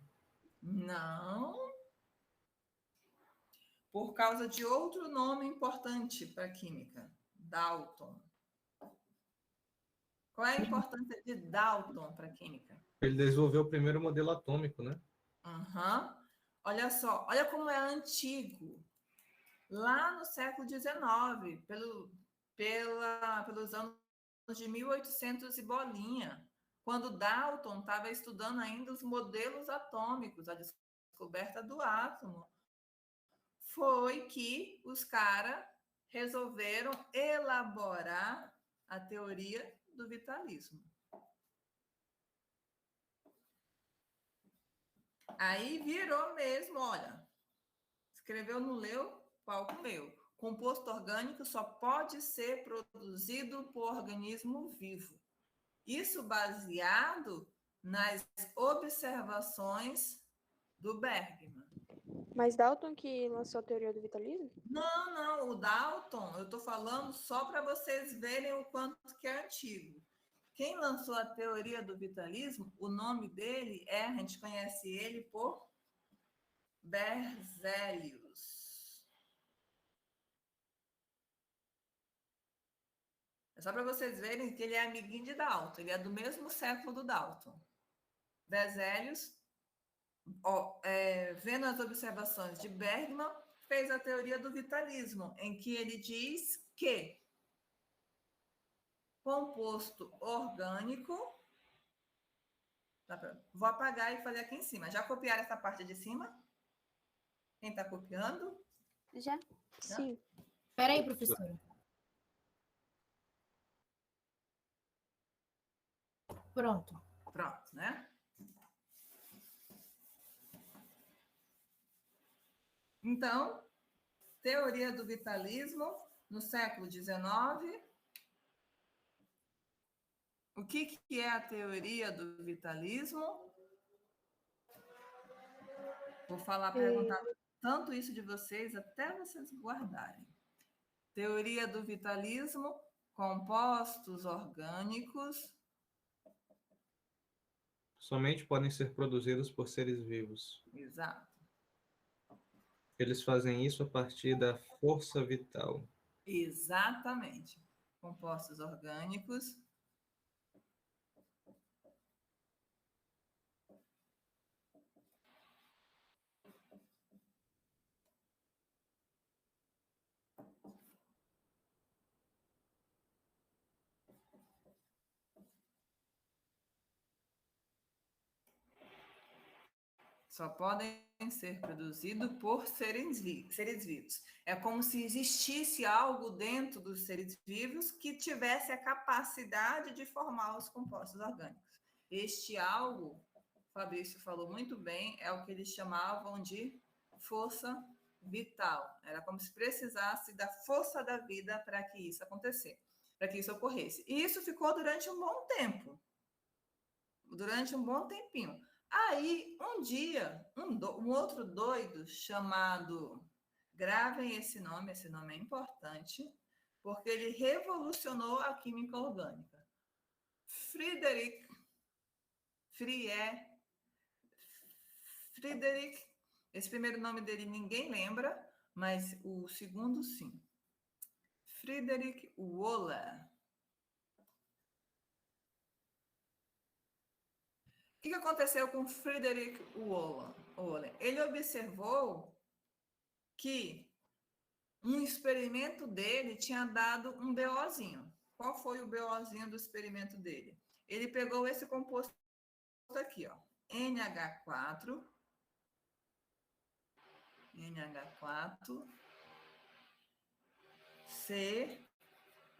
Não. Por causa de outro nome importante para a química, Dalton. Qual é a importância de Dalton para a química? Ele desenvolveu o primeiro modelo atômico, né? Uhum. Olha só, olha como é antigo. Lá no século XIX, pelos anos de 1800 e bolinha, quando Dalton estava estudando ainda os modelos atômicos, a descoberta do átomo, foi que os caras resolveram elaborar a teoria do vitalismo. Aí virou mesmo, olha, escreveu, não leu, qual leu. Composto orgânico só pode ser produzido por organismo vivo. Isso baseado nas observações do Bergman. Mas Dalton que lançou a teoria do vitalismo? Não, o Dalton, eu estou falando só para vocês verem o quanto que é antigo. Quem lançou a teoria do vitalismo, o nome dele a gente conhece ele por Berzelius. É só para vocês verem que ele é amiguinho de Dalton, ele é do mesmo século do Dalton. Berzelius, vendo as observações de Bergman, fez a teoria do vitalismo, em que ele diz que composto orgânico. Vou apagar e fazer aqui em cima. Já copiaram essa parte de cima? Quem está copiando? Já? Sim. Espera aí, professora. Pronto. Pronto, né? Então, teoria do vitalismo no século XIX. O que é a teoria do vitalismo? Vou perguntar tanto isso de vocês até vocês guardarem. Teoria do vitalismo, compostos orgânicos. Somente podem ser produzidos por seres vivos. Exato. Eles fazem isso a partir da força vital. Exatamente. Compostos orgânicos. Só podem ser produzidos por seres vivos. É como se existisse algo dentro dos seres vivos que tivesse a capacidade de formar os compostos orgânicos. Este algo, o Fabrício falou muito bem, é o que eles chamavam de força vital. Era como se precisasse da força da vida para que isso acontecesse, para que isso ocorresse. E isso ficou durante um bom tempo. Durante um bom tempinho. Aí, um dia, um outro doido chamado, gravem esse nome é importante, porque ele revolucionou a química orgânica. Friedrich, esse primeiro nome dele ninguém lembra, mas o segundo sim. Friedrich Wöhler. O que aconteceu com Friedrich Wöhler? Ele observou que um experimento dele tinha dado um BOzinho. Qual foi o BOzinho do experimento dele? Ele pegou esse composto aqui, ó, NH4,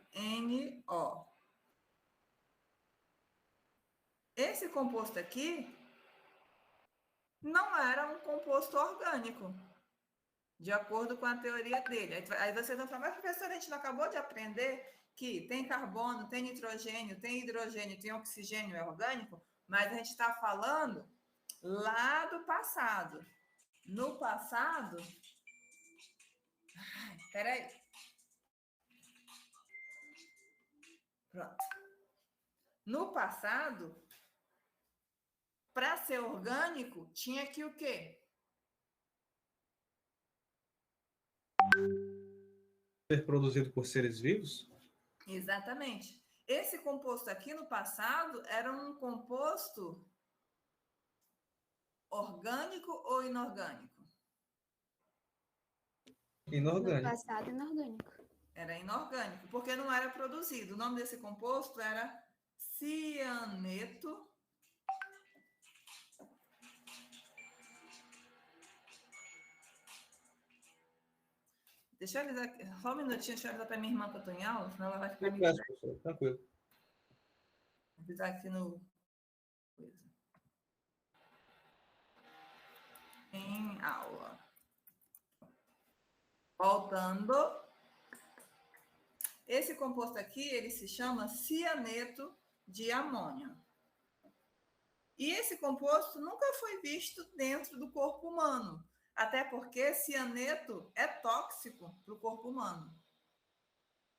CNO. Esse composto aqui não era um composto orgânico, de acordo com a teoria dele. Aí vocês vão falar, mas professor, a gente não acabou de aprender que tem carbono, tem nitrogênio, tem hidrogênio, tem oxigênio, é orgânico? Mas a gente está falando lá do passado. No passado... Peraí. Pronto. No passado, para ser orgânico, tinha que o quê? Ser produzido por seres vivos? Exatamente. Esse composto aqui no passado era um composto orgânico ou inorgânico? Inorgânico. No passado, inorgânico. Era inorgânico, porque não era produzido. O nome desse composto era cianeto Deixa eu avisar aqui, só um minutinho, deixa eu avisar para minha irmã que eu estou em aula, senão ela vai ficar me Tranquilo. Vou avisar aqui no... Em aula. Voltando. Esse composto aqui, ele se chama cianeto de amônio. E esse composto nunca foi visto dentro do corpo humano. Até porque cianeto é tóxico para o corpo humano.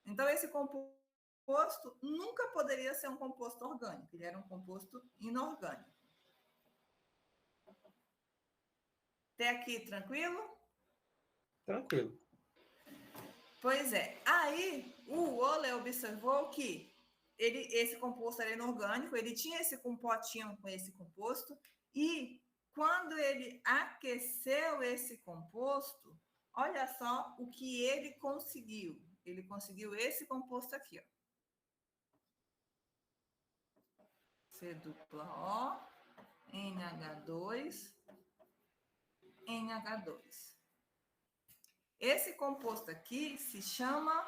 Então, esse composto nunca poderia ser um composto orgânico, ele era um composto inorgânico. Até aqui, tranquilo? Tranquilo. Pois é. Aí, o Wohler observou que esse composto era inorgânico, ele tinha esse potinho com esse composto, e quando ele aqueceu esse composto, olha só o que ele conseguiu. Ele conseguiu esse composto aqui, ó. C dupla O, NH2, NH2. Esse composto aqui se chama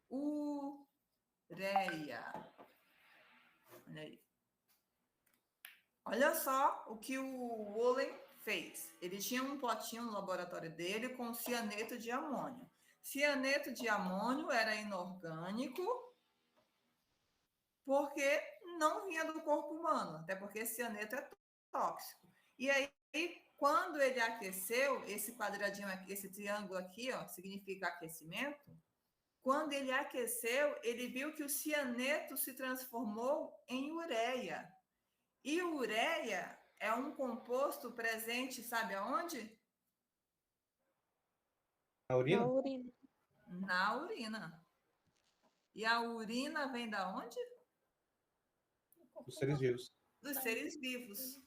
ureia. Olha aí. Olha só o que o Wohler fez. Ele tinha um potinho no laboratório dele com cianeto de amônio. Cianeto de amônio era inorgânico porque não vinha do corpo humano, até porque cianeto é tóxico. E aí, quando ele aqueceu, esse quadradinho aqui, esse triângulo aqui, ó, significa aquecimento. Quando ele aqueceu, ele viu que o cianeto se transformou em ureia. E ureia é um composto presente, sabe aonde? A urina? Na urina. Na urina. E a urina vem da onde? Dos seres vivos. Dos seres vivos.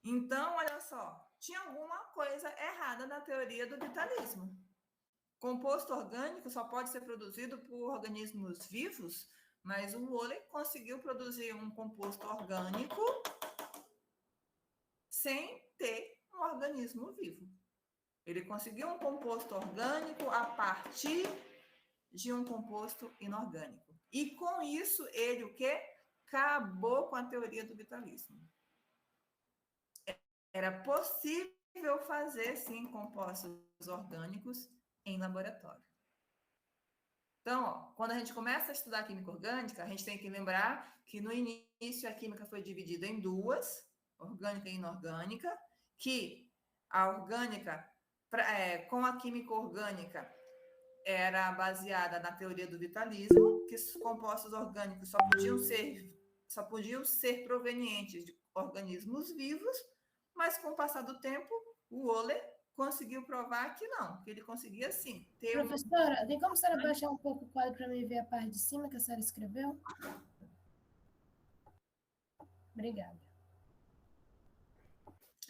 Então, olha só, tinha alguma coisa errada na teoria do vitalismo. Composto orgânico só pode ser produzido por organismos vivos, mas o Wohler conseguiu produzir um composto orgânico sem ter um organismo vivo. Ele conseguiu um composto orgânico a partir de um composto inorgânico. E com isso, ele o quê? Acabou com a teoria do vitalismo. Era possível fazer, sim, compostos orgânicos em laboratório. Então, ó, quando a gente começa a estudar química orgânica, a gente tem que lembrar que no início a química foi dividida em duas, orgânica e inorgânica, que a orgânica, com a química orgânica, era baseada na teoria do vitalismo, que os compostos orgânicos só podiam ser provenientes de organismos vivos, mas com o passar do tempo, o Wohler conseguiu provar que não, que ele conseguia sim ter Professora, tem como a senhora baixar um pouco o quadro para mim ver a parte de cima que a senhora escreveu? Obrigada.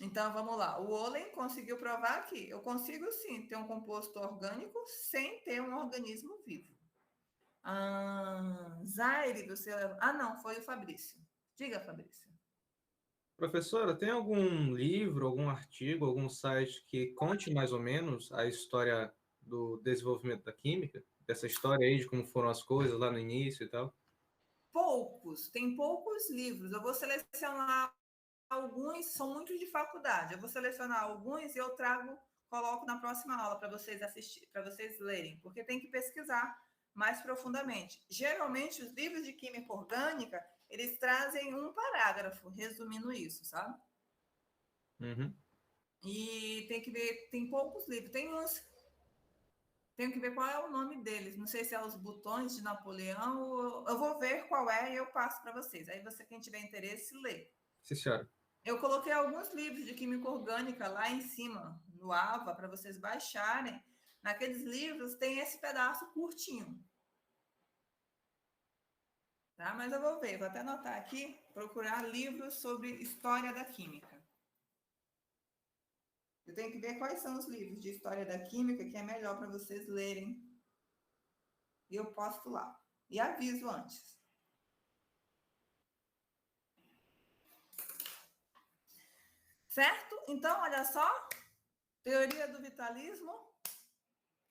Então, vamos lá. O Wohler conseguiu provar que eu consigo, sim, ter um composto orgânico sem ter um organismo vivo. Zaire, você... não, foi o Fabrício. Diga, Fabrício. Professora, tem algum livro, algum artigo, algum site que conte mais ou menos a história do desenvolvimento da química? Dessa história aí de como foram as coisas lá no início e tal? Tem poucos livros. Eu vou selecionar alguns, são muitos de faculdade. Eu vou selecionar alguns e eu coloco na próxima aula para vocês assistirem, para vocês lerem, porque tem que pesquisar mais profundamente. Geralmente, os livros de química orgânica, eles trazem um parágrafo resumindo isso, sabe? Uhum. E tem que ver, tem poucos livros. Tenho que ver qual é o nome deles. Não sei se é os Botões de Napoleão. Eu vou ver qual é e eu passo para vocês. Aí quem tiver interesse, lê. Sim, senhora. Eu coloquei alguns livros de química orgânica lá em cima, no AVA, para vocês baixarem. Naqueles livros tem esse pedaço curtinho. Tá? Mas eu vou ver, vou até anotar aqui, procurar livros sobre história da química. Eu tenho que ver quais são os livros de história da química que é melhor para vocês lerem. E eu posto lá. E aviso antes. Certo? Então, olha só. Teoria do vitalismo.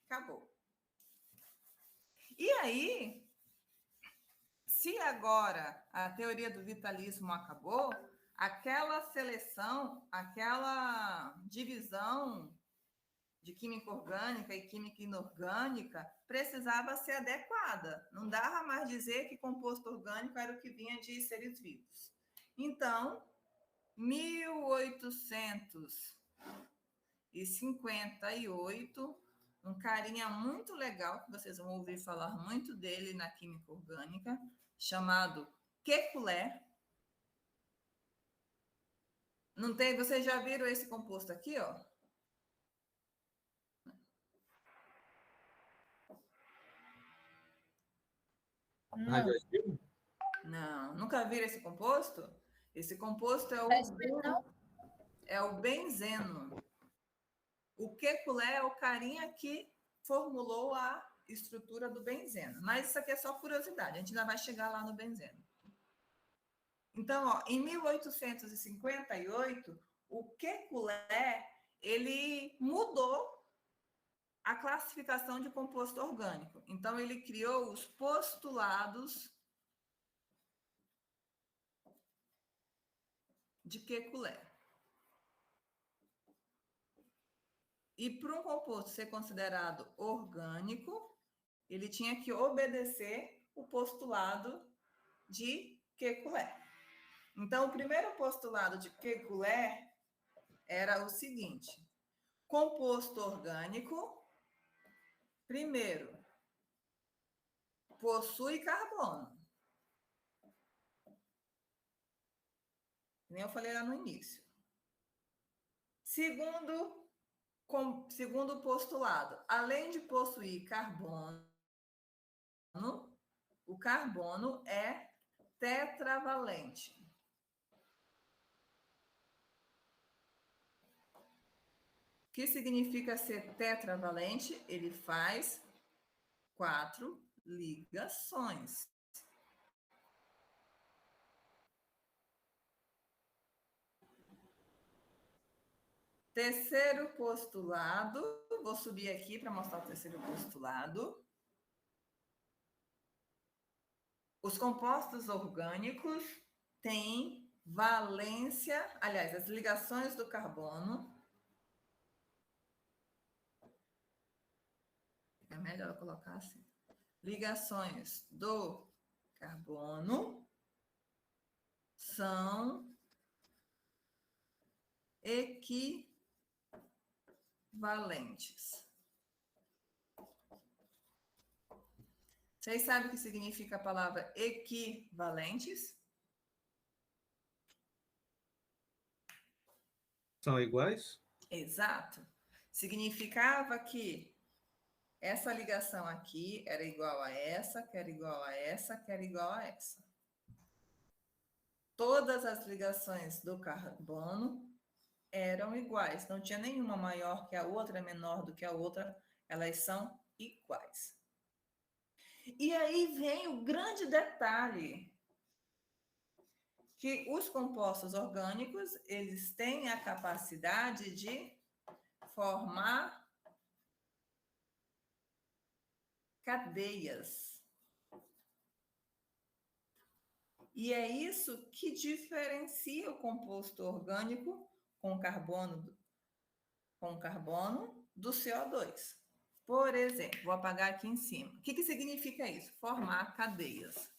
Acabou. E aí, se agora a teoria do vitalismo acabou, aquela seleção, aquela divisão de química orgânica e química inorgânica precisava ser adequada. Não dava mais dizer que composto orgânico era o que vinha de seres vivos. Então, 1800 1858, um carinha muito legal, que vocês vão ouvir falar muito dele na química orgânica, chamado Kekulé. Não tem, vocês já viram esse composto aqui, ó? Radioativo? Não, nunca viram esse composto? Esse composto é o benzeno. O Kekulé é o carinha que formulou a estrutura do benzeno. Mas isso aqui é só curiosidade, a gente ainda vai chegar lá no benzeno. Então, ó, em 1858, o Kekulé, ele mudou a classificação de composto orgânico. Então, ele criou os postulados de Kekulé. E para um composto ser considerado orgânico, ele tinha que obedecer o postulado de Kekulé. Então, o primeiro postulado de Kekulé era o seguinte: composto orgânico, primeiro, possui carbono. Nem eu falei lá no início. Segundo postulado, além de possuir carbono, o carbono é tetravalente. O que significa ser tetravalente? Ele faz 4 ligações. Terceiro postulado, vou subir aqui para mostrar o terceiro postulado. Os compostos orgânicos têm valência, aliás, as ligações do carbono. É melhor colocar assim. Ligações do carbono são equivalentes. Vocês sabem o que significa a palavra equivalentes? São iguais? Exato. Significava que essa ligação aqui era igual a essa, que era igual a essa, que era igual a essa. Todas as ligações do carbono eram iguais. Não tinha nenhuma maior que a outra, menor do que a outra. Elas são iguais. E aí vem o grande detalhe, que os compostos orgânicos, eles têm a capacidade de formar cadeias. E é isso que diferencia o composto orgânico com carbono do CO2. Por exemplo, vou apagar aqui em cima. O que significa isso? Formar cadeias.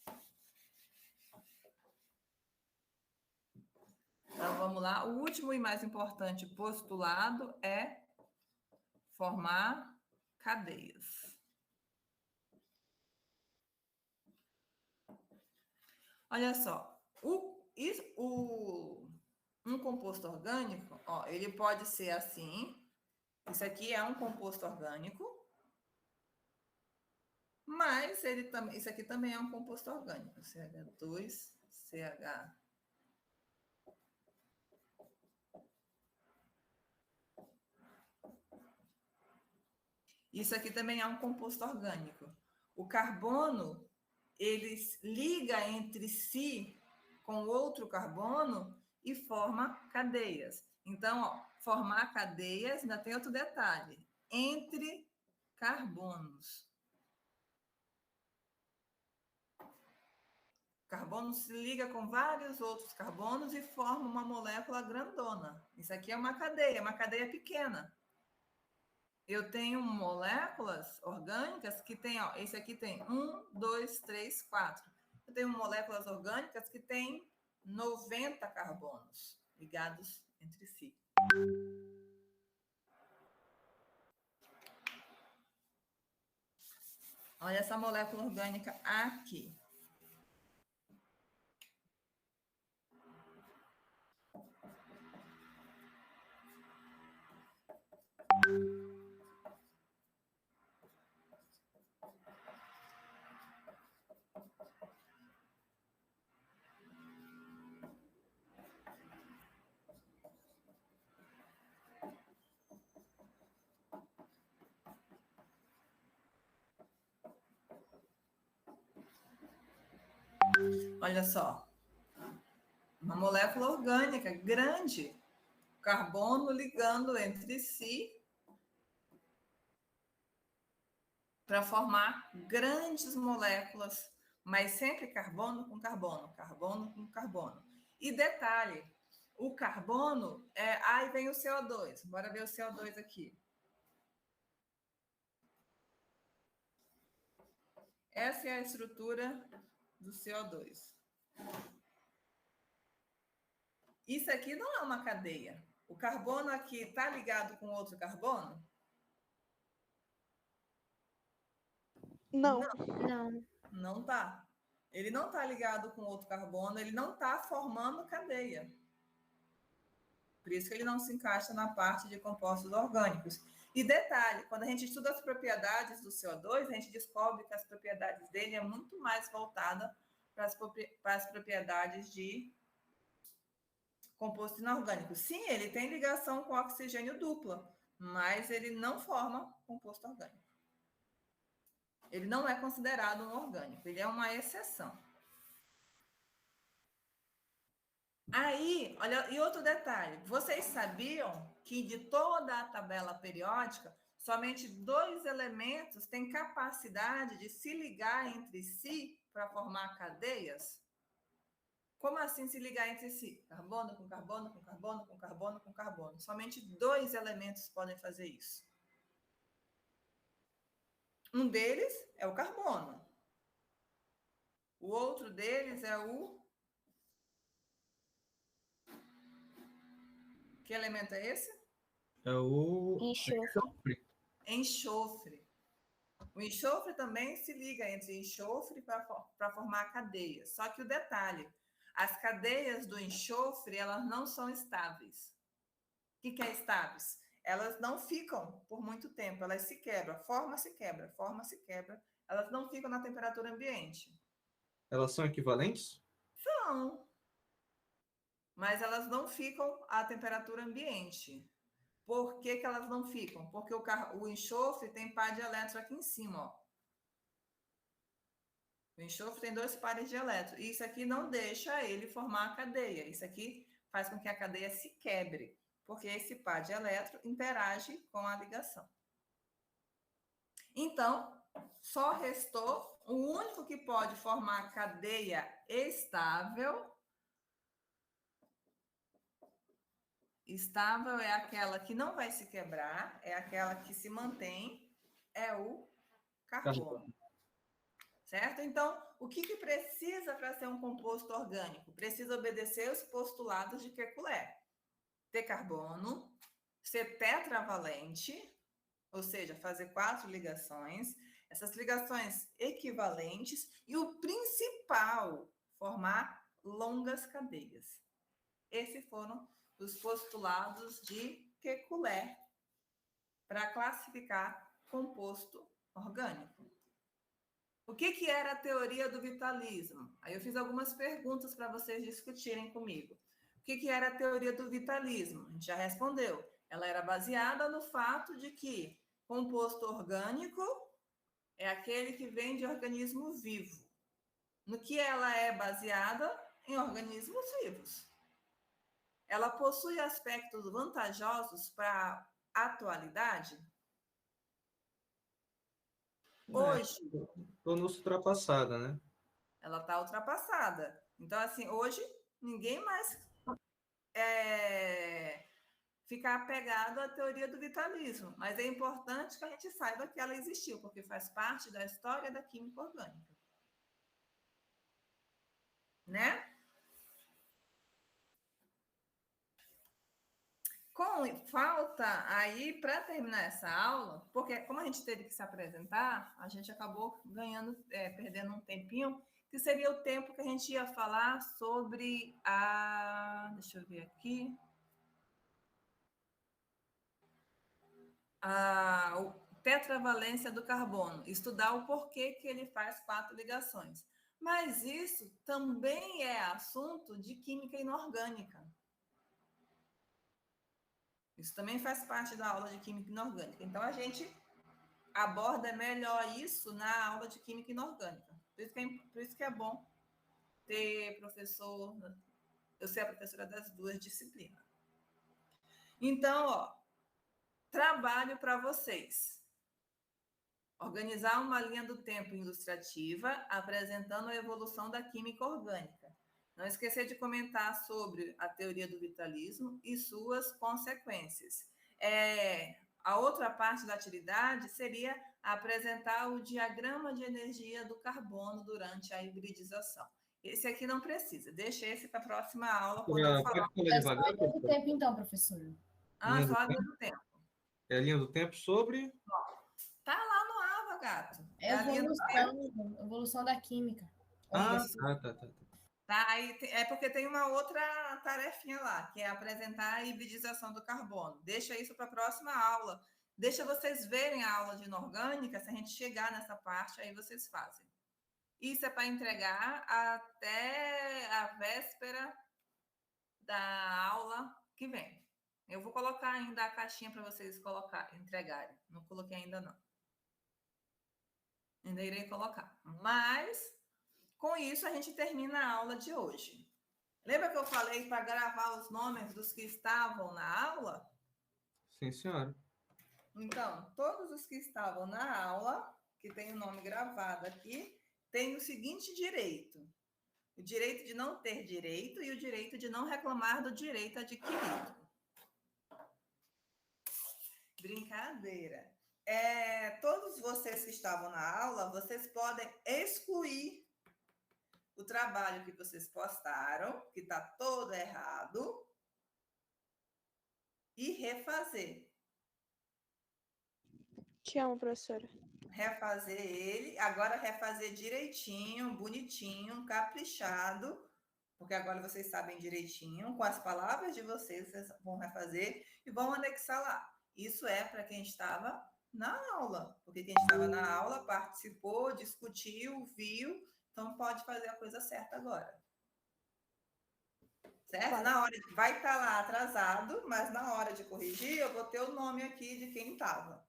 Então, vamos lá. O último e mais importante postulado é formar cadeias. Olha só, um composto orgânico, ó, ele pode ser assim. Isso aqui é um composto orgânico, mas isso aqui também é um composto orgânico. CH2CH. Isso aqui também é um composto orgânico. O carbono, ele liga entre si com outro carbono e forma cadeias. Então, ó, formar cadeias, ainda tem outro detalhe, entre carbonos. O carbono se liga com vários outros carbonos e forma uma molécula grandona. Isso aqui é uma cadeia pequena. Eu tenho moléculas orgânicas que tem, ó, esse aqui tem 1, 2, 3, 4. Eu tenho moléculas orgânicas que têm 90 carbonos ligados entre si. Olha essa molécula orgânica aqui. Olha só, uma molécula orgânica grande, carbono ligando entre si para formar grandes moléculas, mas sempre carbono com carbono, carbono com carbono. E detalhe, o carbono, aí vem o CO2, bora ver o CO2 aqui. Essa é a estrutura do CO2. Isso aqui não é uma cadeia. O carbono aqui está ligado com outro carbono? Não. Não. Não está. Ele não está ligado com outro carbono, ele não está formando cadeia. Por isso que ele não se encaixa na parte de compostos orgânicos. E detalhe, quando a gente estuda as propriedades do CO2, a gente descobre que as propriedades dele é muito mais voltada para as propriedades de composto inorgânico. Sim, ele tem ligação com oxigênio dupla, mas ele não forma composto orgânico. Ele não é considerado um orgânico, ele é uma exceção. Aí, olha, e outro detalhe, vocês sabiam que de toda a tabela periódica, somente 2 elementos têm capacidade de se ligar entre si para formar cadeias? Como assim se ligar entre si? Carbono com carbono, com carbono, com carbono, com carbono. Somente 2 elementos podem fazer isso. Um deles é o carbono. O outro deles é o... Que elemento é esse? É o Enxofre. Enxofre. O enxofre também se liga entre enxofre para formar cadeias. Só que o detalhe, as cadeias do enxofre, elas não são estáveis. O que é estáveis? Elas não ficam por muito tempo, elas se quebram, forma se quebra, forma se quebra. Elas não ficam na temperatura ambiente. Elas são equivalentes? São. Mas elas não ficam à temperatura ambiente. Por que elas não ficam? Porque o enxofre tem par de elétrons aqui em cima, ó. O enxofre tem 2 pares de elétrons. E isso aqui não deixa ele formar a cadeia. Isso aqui faz com que a cadeia se quebre, porque esse par de elétron interage com a ligação. Então, só restou o único que pode formar cadeia estável. Estável é aquela que não vai se quebrar, é aquela que se mantém, é o carbono. Certo? Então, o que precisa para ser um composto orgânico? Precisa obedecer os postulados de Kekulé. Ter carbono, ser tetravalente, ou seja, fazer 4 ligações, essas ligações equivalentes e o principal, formar longas cadeias. Esses foram os postulados de Kekulé para classificar composto orgânico. O que era a teoria do vitalismo? Aí eu fiz algumas perguntas para vocês discutirem comigo. O que era a teoria do vitalismo? A gente já respondeu. Ela era baseada no fato de que composto orgânico é aquele que vem de organismo vivo. No que ela é baseada? Em organismos vivos. Ela possui aspectos vantajosos para a atualidade? Hoje... Tornou-se ultrapassada, né? Ela está ultrapassada. Então, assim, hoje ninguém mais fica apegado à teoria do vitalismo, mas é importante que a gente saiba que ela existiu, porque faz parte da história da química orgânica. Né? Falta aí, para terminar essa aula, porque como a gente teve que se apresentar, a gente acabou perdendo um tempinho, que seria o tempo que a gente ia falar sobre deixa eu ver aqui, o tetravalência do carbono, estudar o porquê que ele faz 4 ligações. Mas isso também é assunto de química inorgânica. Isso também faz parte da aula de química inorgânica. Então, a gente aborda melhor isso na aula de química inorgânica. Por isso que é bom ter professor. Eu ser a professora das 2 disciplinas. Então, trabalho para vocês. Organizar uma linha do tempo ilustrativa apresentando a evolução da química orgânica. Não esquecer de comentar sobre a teoria do vitalismo e suas consequências. A outra parte da atividade seria apresentar o diagrama de energia do carbono durante a hibridização. Esse aqui não precisa, deixa esse para a próxima aula. Quando eu falar. É só a linha do tempo, então, professora. Só a linha do tempo. É a linha do tempo sobre? Tá lá no AVA, gato. É a linha do tempo. Evolução da química. Tá. Aí é porque tem uma outra tarefinha lá, que é apresentar a hibridização do carbono. Deixa isso para a próxima aula. Deixa vocês verem a aula de inorgânica, se a gente chegar nessa parte, aí vocês fazem. Isso é para entregar até a véspera da aula que vem. Eu vou colocar ainda a caixinha para vocês entregarem. Não coloquei ainda não. Ainda irei colocar. Mas, com isso, a gente termina a aula de hoje. Lembra que eu falei para gravar os nomes dos que estavam na aula? Sim, senhora. Então, todos os que estavam na aula, que tem o nome gravado aqui, têm o seguinte direito. O direito de não ter direito e o direito de não reclamar do direito adquirido. Brincadeira. Todos vocês que estavam na aula, vocês podem excluir o trabalho que vocês postaram, que está todo errado, e refazer. Te amo, professora. Refazer ele, agora refazer direitinho, bonitinho, caprichado, porque agora vocês sabem direitinho, com as palavras de vocês vão refazer e vão anexar lá. Isso é para quem estava na aula, porque quem estava na aula participou, discutiu, viu, então pode fazer a coisa certa agora. Certo? Na hora vai estar lá atrasado, mas na hora de corrigir, eu vou ter o nome aqui de quem estava.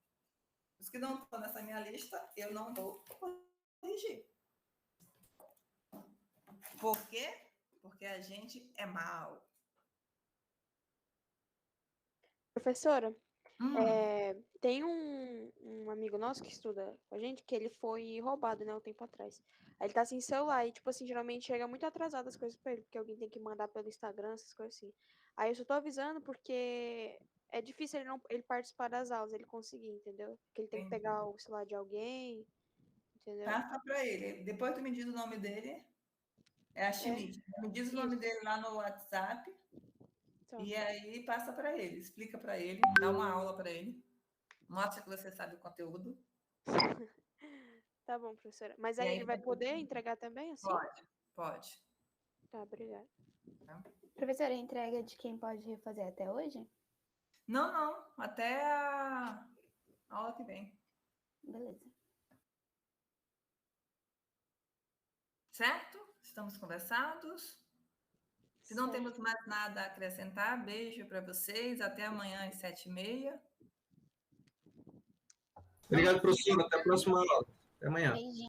Os que não estão nessa minha lista, eu não vou corrigir. Por quê? Porque a gente é mau. Professora, tem um amigo nosso que estuda com a gente, que ele foi roubado, né, um tempo atrás. Aí ele tá sem celular e, tipo assim, geralmente chega muito atrasado as coisas pra ele, porque alguém tem que mandar pelo Instagram, essas coisas assim. Aí eu só tô avisando porque é difícil ele participar das aulas, ele conseguir, entendeu? Porque ele tem que pegar o celular de alguém, entendeu? Passa para ele. Depois tu me diz o nome dele. É a Schmidt. Me diz o nome dele lá no WhatsApp. Então. E aí passa para ele, explica para ele, dá uma aula para ele. Mostra que você sabe o conteúdo. Tá bom, professora. Mas aí ele vai poder entregar também, assim? Pode. Tá, obrigada. Tá. Professora, a entrega de quem pode refazer até hoje? Não. Até a aula que vem. Beleza. Certo? Estamos conversados? Se não temos mais nada a acrescentar, beijo para vocês. Até amanhã às 7h30. Obrigado, professora. Até a próxima aula. Até amanhã. Beijinho.